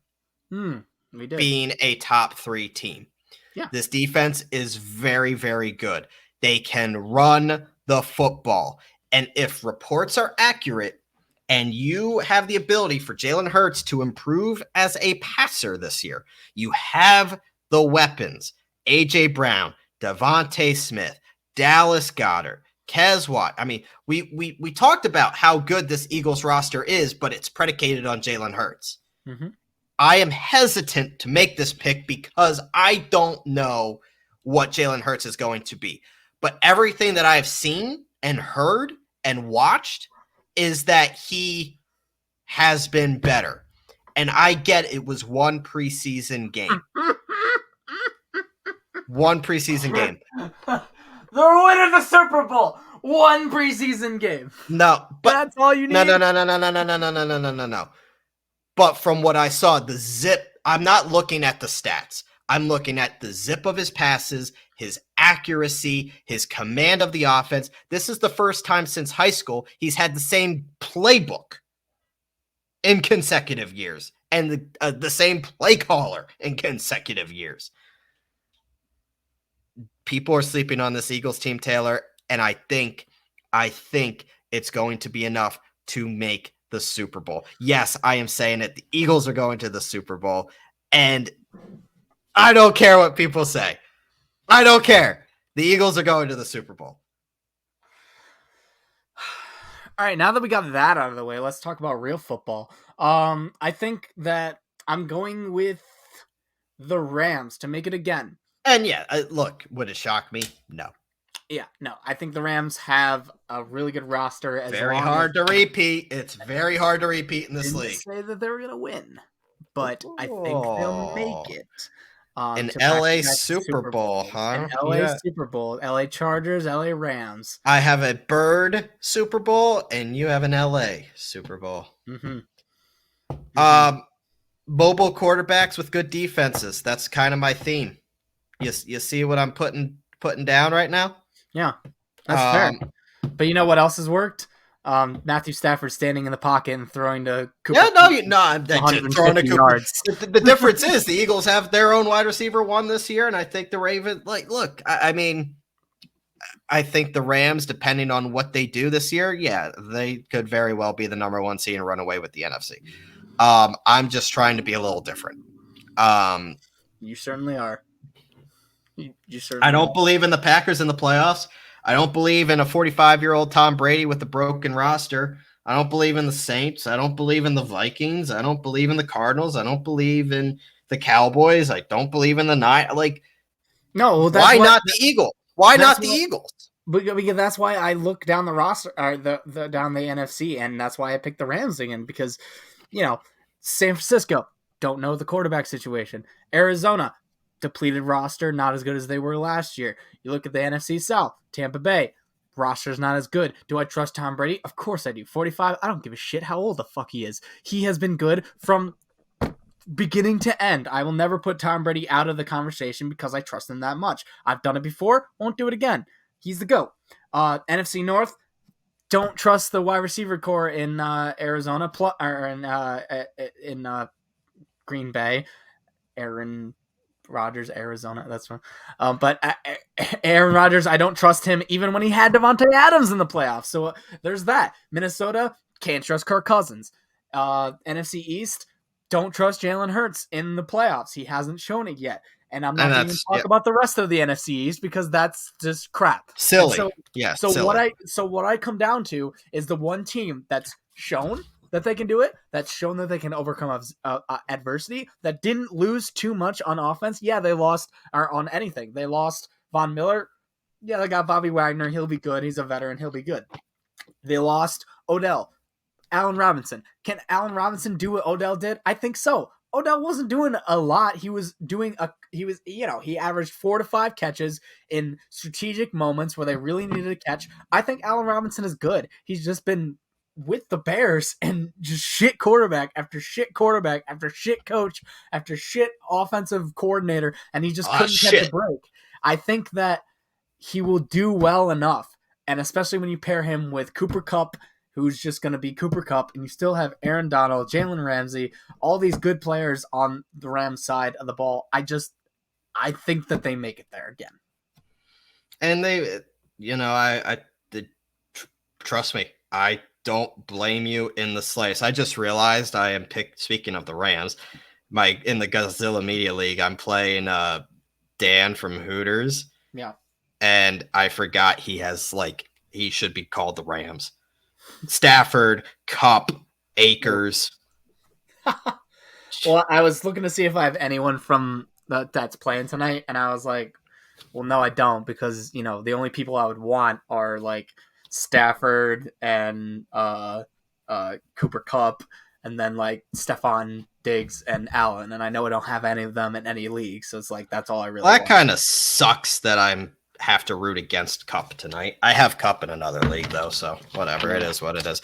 we did. being a top 3 team. Yeah. This defense is very, very good. They can run the football. And if reports are accurate and you have the ability for Jalen Hurts to improve as a passer this year, you have the weapons. A.J. Brown, Devontae Smith, Dallas Goedert, Kez Watt. I mean, we talked about how good this Eagles roster is, but it's predicated on Jalen Hurts. Mm-hmm. I am hesitant to make this pick because I don't know what Jalen Hurts is going to be. But everything that I've seen and heard and watched is that he has been better. And I get it was one preseason game. One preseason game. They're winning the Super Bowl. One preseason game. No, but that's all you need. No. But from what I saw, the zip, I'm not looking at the stats. I'm looking at the zip of his passes, his accuracy, his command of the offense. This is the first time since high school he's had the same playbook in consecutive years and the same play caller in consecutive years. People are sleeping on this Eagles team, Taylor, and I think it's going to be enough to make the Super Bowl. Yes, I am saying it. The Eagles are going to the Super Bowl, and I don't care what people say. I don't care. The Eagles are going to the Super Bowl. All right, now that we got that out of the way, let's talk about real football. I think that I'm going with the Rams to make it again. And yeah, look, would it shock me? No. Yeah, no. I think the Rams have a really good roster. Very hard to repeat. It's very hard to repeat in this league. Say that they were going to win, but I think they'll make it. An LA Super Bowl, huh? An LA Super Bowl. LA Chargers, LA Rams. I have a Bird Super Bowl, and you have an LA Super Bowl. Mm-hmm. mobile quarterbacks with good defenses. That's kind of my theme. You see what I'm putting down right now? Yeah, that's fair. Um, But you know what else has worked? Matthew Stafford standing in the pocket and throwing to yeah, Cooper no, Kupp I'm throwing a 150 Cooper. yards. The difference is the Eagles have their own wide receiver one this year, and I think the Ravens. Like, look, I mean, I think the Rams, depending on what they do this year, yeah, they could very well be the number one seed and run away with the NFC. I'm just trying to be a little different. You certainly are. You I certainly don't are. believe in the Packers in the playoffs. I don't believe in a 45-year-old Tom Brady with a broken roster. I don't believe in the Saints. I don't believe in the Vikings. I don't believe in the Cardinals. I don't believe in the Cowboys. I don't believe in the Nine. Like, No, well, why not the Eagles? Why that's not the what Eagles? because that's why I look down the roster or the down the NFC, and that's why I picked the Rams again because San Francisco don't know the quarterback situation. Arizona depleted roster, not as good as they were last year. You look at the NFC South, Tampa Bay roster's not as good. Do I trust Tom Brady? Of course I do. 45. I don't give a shit how old the fuck he is. He has been good from beginning to end. I will never put Tom Brady out of the conversation because I trust him that much. I've done it before, won't do it again. He's the GOAT. NFC North, don't trust the wide receiver core in Arizona or in Green Bay. Aaron Rodgers, Arizona. That's one. But Aaron Rodgers, I don't trust him even when he had Devontae Adams in the playoffs. So there's that. Minnesota, can't trust Kirk Cousins. NFC East, don't trust Jalen Hurts in the playoffs. He hasn't shown it yet. And I'm not going to even talk about the rest of the NFC East because that's just crap. Silly. And silly. what I come down to is the one team that's shown that they can do it, that's shown that they can overcome adversity, that didn't lose too much on offense. Yeah, they lost or on anything. They lost Von Miller. Yeah, they got Bobby Wagner. He'll be good. He's a veteran. He'll be good. They lost Odell. Allen Robinson. Can Allen Robinson do what Odell did? I think so. Odell wasn't doing a lot. He averaged 4 to 5 catches in strategic moments where they really needed a catch. I think Allen Robinson is good. He's just been with the Bears and just shit quarterback after shit quarterback after shit coach after shit offensive coordinator, and he just couldn't catch a break. I think that he will do well enough, and especially when you pair him with Cooper Kupp, who's just going to be Cooper Kupp, and you still have Aaron Donald, Jalen Ramsey, all these good players on the Rams side of the ball. I think that they make it there again. And they, I trust me, I don't blame you in the slightest. I just realized I am speaking of the Rams, in the Godzilla Media League, I'm playing Dan from Hooters. Yeah. And I forgot he should be called the Rams. Stafford, Kupp, Akers. Well, I was looking to see if I have anyone from that's playing tonight, and I was like, well, no, I don't, because the only people I would want are like Stafford and Cooper Kupp, and then like Stephon Diggs and Allen, and I know I don't have any of them in any league, so it's like that's all I really want. That kind of sucks that I have to root against Kupp tonight. I have Kupp in another league though, so whatever. It is what it is.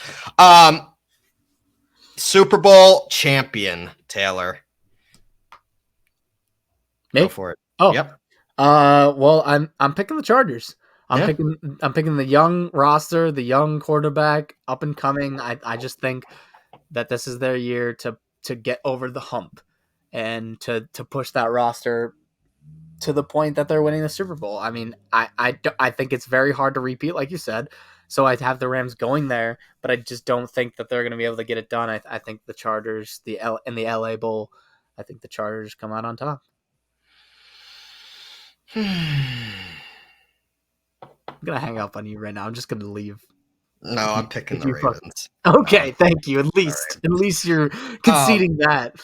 Super Bowl champion Taylor. Me? Go for it. Oh, yep. Well, I'm picking the Chargers. I'm picking the young roster, the young quarterback, up and coming. I just think that this is their year to get over the hump and to push that roster to the point that they're winning the Super Bowl. I mean, I think it's very hard to repeat, like you said. So I'd have the Rams going there, but I just don't think that they're going to be able to get it done. I think the Chargers, in the LA Bowl, I think the Chargers come out on top. I'm gonna hang up on you right now. I'm just gonna leave. No, I'm picking the Ravens. Okay, thank you. At least you're conceding that.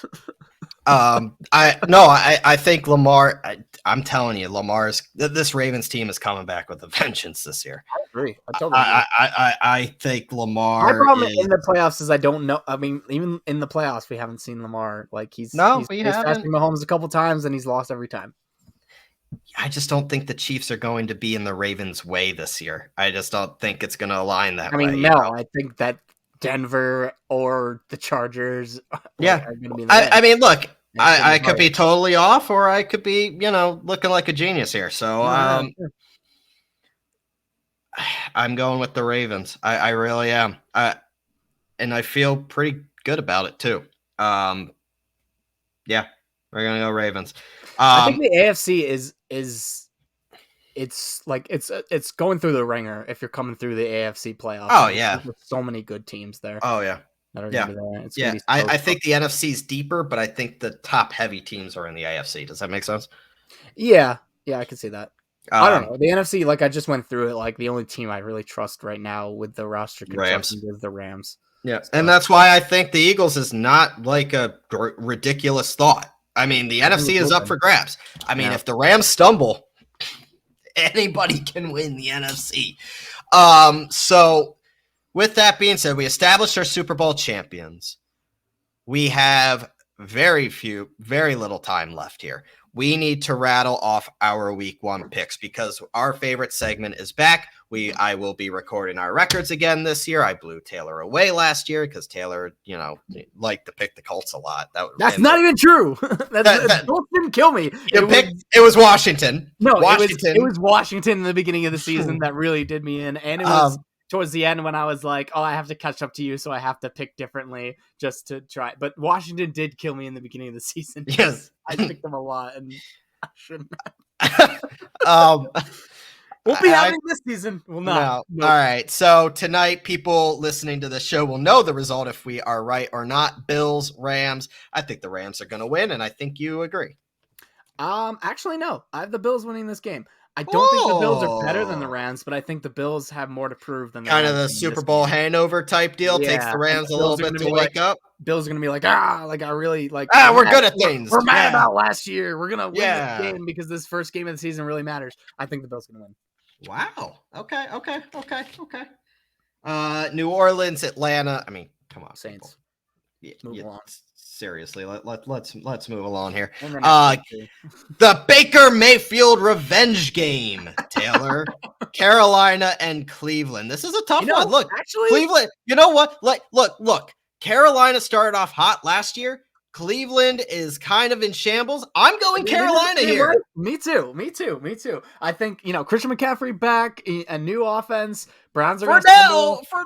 I think Lamar. I'm telling you, this Ravens team is coming back with a vengeance this year. I agree. I totally agree. I think Lamar. My problem in the playoffs is I don't know. I mean, even in the playoffs, we haven't seen Lamar. Like he's passing Mahomes a couple times, and he's lost every time. I just don't think the Chiefs are going to be in the Ravens' way this year. I just don't think it's going to align that way. I mean, no, I think that Denver or the Chargers Yeah. are going to be in the race. I mean, look, It's gonna I be could be hard. totally off, or I could be, looking like a genius here. So Sure. I'm going with the Ravens. I really am. And I feel pretty good about it too. Yeah, we're gonna go Ravens. I think the AFC is it's going through the ringer if you're coming through the AFC playoffs. Oh yeah. There's so many good teams there Oh yeah. that are Yeah. going to be there. It's Yeah. going to be so I tough. think the NFC is deeper, but I think the top heavy teams are in the AFC. Does that make sense? Yeah, I can see that. I don't Um, know. The NFC, like I just went through it, like the only team I really trust right now with the roster construction Rams. is the Rams. Yeah, So, and that's why I think the Eagles is not like a ridiculous thought. I mean, the I think NFC it's is up open. for grabs. I mean, Yeah. if the Rams stumble, anybody can win the NFC. So with that being said, we established our Super Bowl champions. We have very little time left here. We need to rattle off our week 1 picks because our favorite segment is back. I will be recording our records again this year. I blew Taylor away last year because Taylor, liked to pick the Colts a lot. That's not even true. Colts didn't kill me. It was Washington. No, Washington. It was Washington in the beginning of the season that really did me in, and it was towards the end when I was like, "Oh, I have to catch up to you, so I have to pick differently just to try." But Washington did kill me in the beginning of the season. Yes, I picked them a lot, and I shouldn't. We'll be having this season. We'll not. No. Nope. All right. So tonight, people listening to the show will know the result if we are right or not. Bills, Rams. I think the Rams are going to win, and I think you agree. Actually, no. I have the Bills winning this game. I don't think the Bills are better than the Rams, but I think the Bills have more to prove than the kind Rams of the Super Bowl hangover type deal. Yeah. Takes the Rams a little bit to wake up. Bills are gonna be like, I really like. We're good at things. We're mad about last year. We're gonna win Yeah. this game because this first game of the season really matters. I think the Bills are gonna win. Wow. Okay. New Orleans, Atlanta. I mean, come on, Saints. Move along. Seriously, let's move along here. The Baker Mayfield revenge game, Taylor. Carolina and Cleveland. This is a tough one. Look, actually, Cleveland. You know what? Look. Carolina started off hot last year. Cleveland is kind of in shambles. I'm going Carolina here. Right? Me too. I think, Christian McCaffrey back, a new offense. Browns are for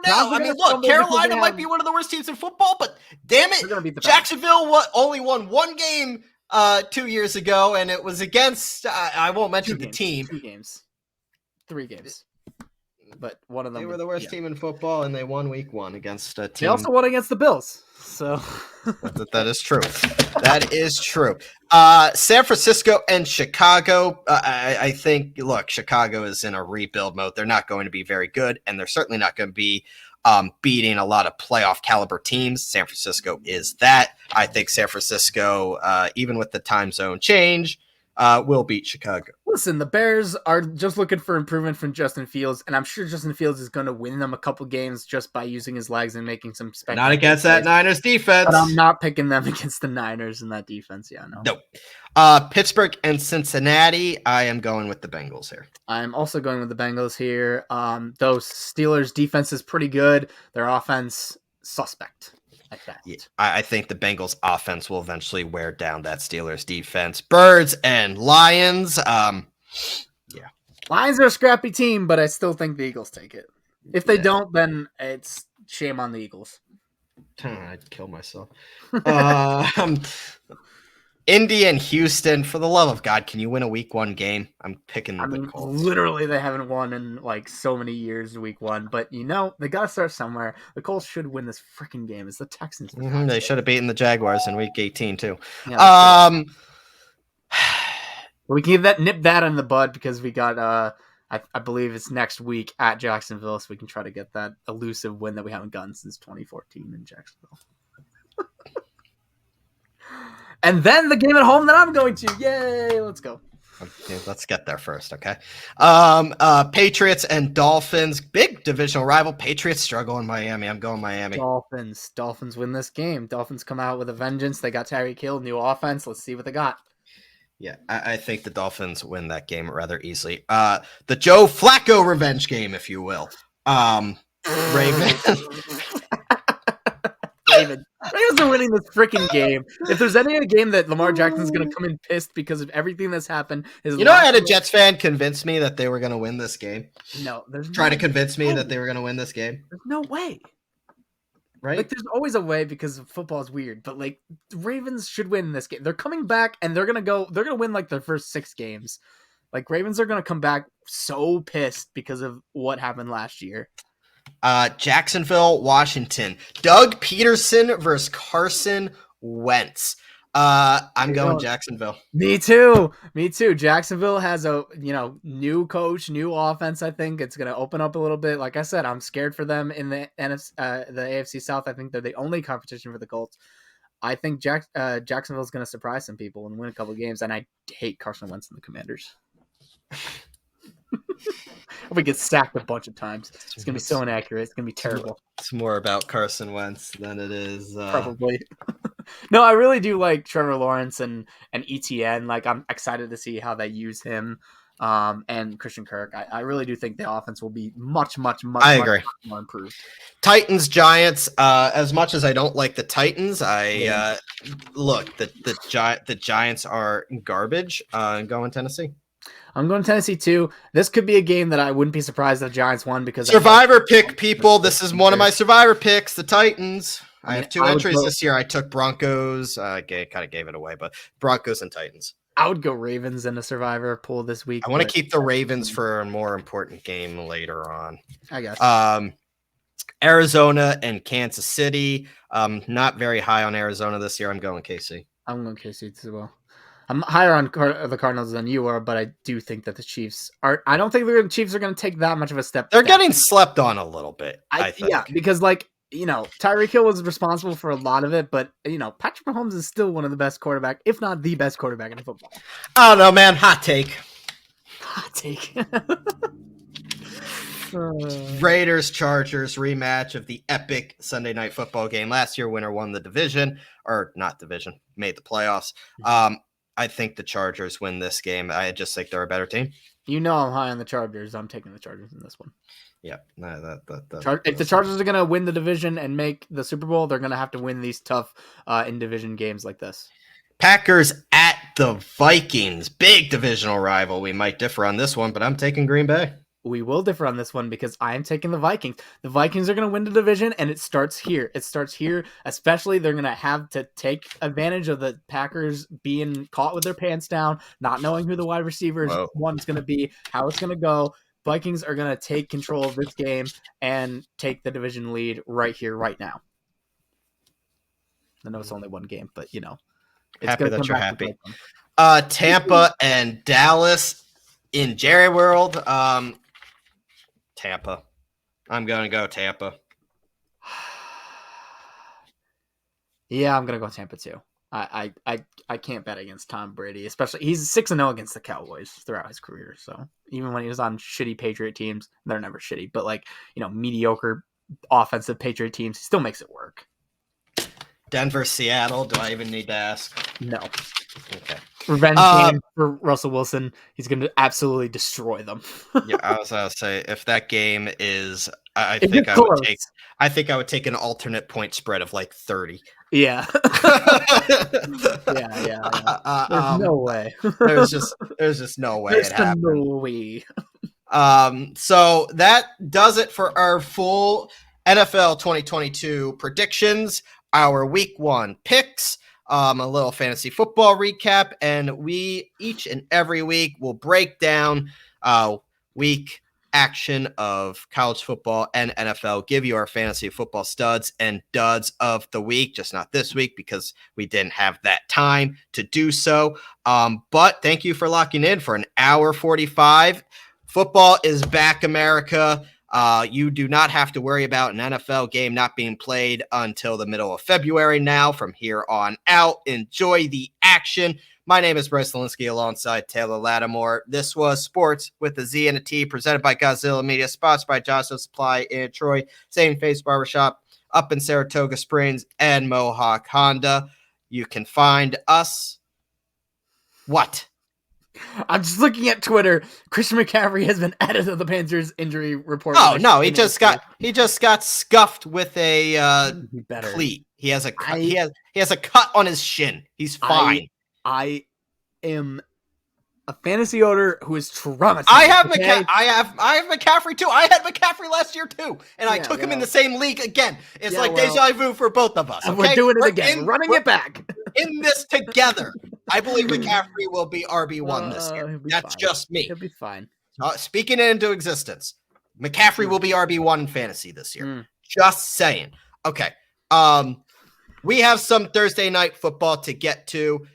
now. I mean, look, Carolina might be one of the worst teams in football, but damn it, Jacksonville only won one game 2 years ago, and it was against, I won't mention the team. 3 games. But one of them. They were the worst team in football, and they won week 1 against a team. They also won against the Bills. So that is true. That is true. San Francisco and Chicago. I think, look, Chicago is in a rebuild mode. They're not going to be very good, and they're certainly not going to be beating a lot of playoff caliber teams. San Francisco is that. I think San Francisco, even with the time zone change, will beat Chicago. Listen, the Bears are just looking for improvement from Justin Fields, and I'm sure Justin Fields is going to win them a couple games just by using his legs and making some spectacular Not against that Niners defense. But I'm not picking them against the Niners in that defense. Yeah, no. Nope. Pittsburgh and Cincinnati. I am going with the Bengals here. I'm also going with the Bengals here. Those Steelers defense is pretty good. Their offense, suspect. Yeah, I think the Bengals offense will eventually wear down that Steelers defense. Birds and Lions. Lions are a scrappy team, but I still think the Eagles take it. If they don't, then it's shame on the Eagles. I'd kill myself. Indy and Houston. For the love of God, can you win a week 1 game? I'm picking the Colts. Literally, they haven't won in like so many years week 1. But they got to start somewhere. The Colts should win this freaking game. It's the Texans. They should have beaten the Jaguars in week 18 too. Yeah, we can nip that in the bud because we got I believe it's next week at Jacksonville, so we can try to get that elusive win that we haven't gotten since 2014 in Jacksonville. And then the game at home that I'm going to. Yay, let's go. Okay, let's get there first, okay? Patriots and Dolphins. Big divisional rival. Patriots struggle in Miami. I'm going Miami. Dolphins win this game. Dolphins come out with a vengeance. They got Tyreek Hill, new offense. Let's see what they got. Yeah, I think the Dolphins win that game rather easily. The Joe Flacco revenge game, if you will. Ravens. Ravens are winning this freaking game. If there's any game that Lamar Jackson's going to come in pissed because of everything that's happened, I had a Jets fan convince me that they were going to win this game. No, there's Try to convince me that they were going to win this game. There's no way. Right? Like, there's always a way because football is weird, but like the Ravens should win this game. They're coming back and they're gonna win like their first 6 games. Like, Ravens are gonna come back so pissed because of what happened last year. Jacksonville, Washington. Doug Peterson versus Carson Wentz. I'm going Jacksonville. Me too. Jacksonville has a new coach, new offense. I think it's gonna open up a little bit. Like I said, I'm scared for them in the AFC South. I think they're the only competition for the Colts. I think Jacksonville is gonna surprise some people and win a couple games. And I hate Carson Wentz and the Commanders. If we get sacked a bunch of times, it's gonna be so inaccurate. It's gonna be terrible. It's more about Carson Wentz than it is probably. No, I really do like Trevor Lawrence and ETN. Like, I'm excited to see how they use him. And Christian Kirk. I really do think the offense will be much more improved. Titans, Giants. As much as I don't like the Titans, look, the Giants are garbage. Going Tennessee. I'm going Tennessee too. This could be a game that I wouldn't be surprised if the Giants won because Survivor pick, people. This is one of my Survivor picks. The Titans. I have 2 entries this year. I took Broncos. Kind of gave it away, but Broncos and Titans. I would go Ravens in a Survivor pool this week. I want to keep the Ravens for a more important game later on. I guess. Arizona and Kansas City. Not very high on Arizona this year. I'm going KC. I'm going KC as well. I'm higher on the Cardinals than you are, but I do think that the Chiefs are. I don't think the Chiefs are going to take that much of a step. They're getting slept on a little bit. I think. Yeah, because Tyreek Hill was responsible for a lot of it, but Patrick Mahomes is still one of the best quarterback, if not the best quarterback in football. I don't know, man. Hot take. Raiders Chargers rematch of the epic Sunday Night Football game. Last year, winner won the division, or not division, made the playoffs. I think the Chargers win this game. I just think they're a better team. I'm high on the Chargers. I'm taking the Chargers in this one. Yeah. If the Chargers are going to win the division and make the Super Bowl, they're going to have to win these tough in-division games like this. Packers at the Vikings. Big divisional rival. We might differ on this one, but I'm taking Green Bay. We will differ on this one because I am taking the Vikings. The Vikings are going to win the division, and it starts here. Especially they're going to have to take advantage of the Packers being caught with their pants down, not knowing who the wide receivers one's going to be, how it's going to go. Vikings are going to take control of this game and take the division lead right here, right now. I know it's only one game, but it's happy that you're happy. Tampa and Dallas in Jerry World. Tampa. I'm going to go Tampa. Yeah, I'm going to go Tampa too. I can't bet against Tom Brady, especially he's 6-0 against the Cowboys throughout his career. So even when he was on shitty Patriot teams, they're never shitty, but mediocre offensive Patriot teams, he still makes it work. Denver, Seattle. Do I even need to ask? No. Okay. Revenge game for Russell Wilson. He's going to absolutely destroy them. Yeah, I was going to say if that game is, I think I would take an alternate point spread of like 30. Yeah. Yeah. There's no way. There's just no way There's it happened. No way. So that does it for our full NFL 2022 predictions, our week 1 picks, a little fantasy football recap, and we each and every week will break down week action of college football and NFL, give you our fantasy football studs and duds of the week, just not this week because we didn't have that time to do so. But thank you for locking in for an hour 45. Football is back, America. You do not have to worry about an NFL game not being played until the middle of February now. From here on out, enjoy the action. My name is Bryce Taylor alongside Taylor Lattimore. This was Sports with a Z and a T, presented by Godzilla Media, sponsored by Johnson Supply in Troy, Saving Face Barbershop up in Saratoga Springs, and Mohawk Honda. You can find us. What? I'm just looking at Twitter. Christian McCaffrey has been added to the Panthers injury report. Oh no, he just got scuffed with a better. cleat. He has a he has a cut on his shin. He's fine. I am a fantasy owner who is traumatized. I have McCaffrey too. I had McCaffrey last year too, and I took him in the same league again. It's like deja vu for both of us. Okay? We're doing it again. Running it back. In this together. I believe McCaffrey will be RB1 this year. That's just me. He'll be fine. Speaking it into existence. McCaffrey will be RB1 in fantasy this year. Just saying. Okay. We have some Thursday night football to get to.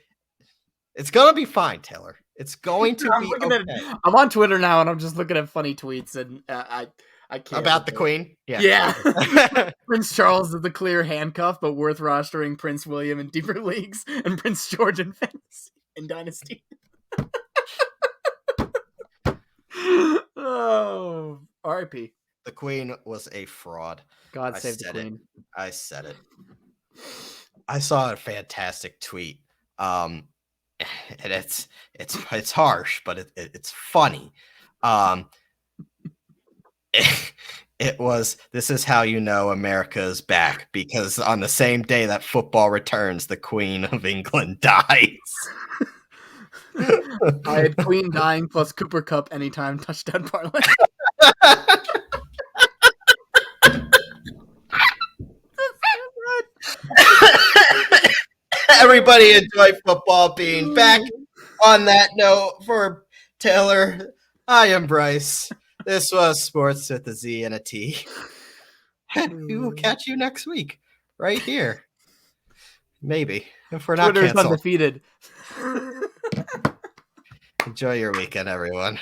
It's going to be fine, Taylor. It's going to be okay. I'm on Twitter now, and I'm just looking at funny tweets, and I can't. About the Queen? Yeah. Prince Charles is the clear handcuff, but worth rostering Prince William in deeper leagues and Prince George in fantasy in Dynasty. Oh, R.I.P. The Queen was a fraud. God save the Queen. I said it. I saw a fantastic tweet. And it's harsh, but it's funny. It was, this is how you know America is back, because on the same day that football returns, the Queen of England dies. I had Queen dying plus Cooper Kupp anytime touchdown parlay. Everybody enjoy football being back. On that note, for Taylor, I am Bryce. This was Sports with a Z and a T. And we will catch you next week, right here. Maybe, if we're not Twitter's canceled. undefeated. Enjoy your weekend, everyone.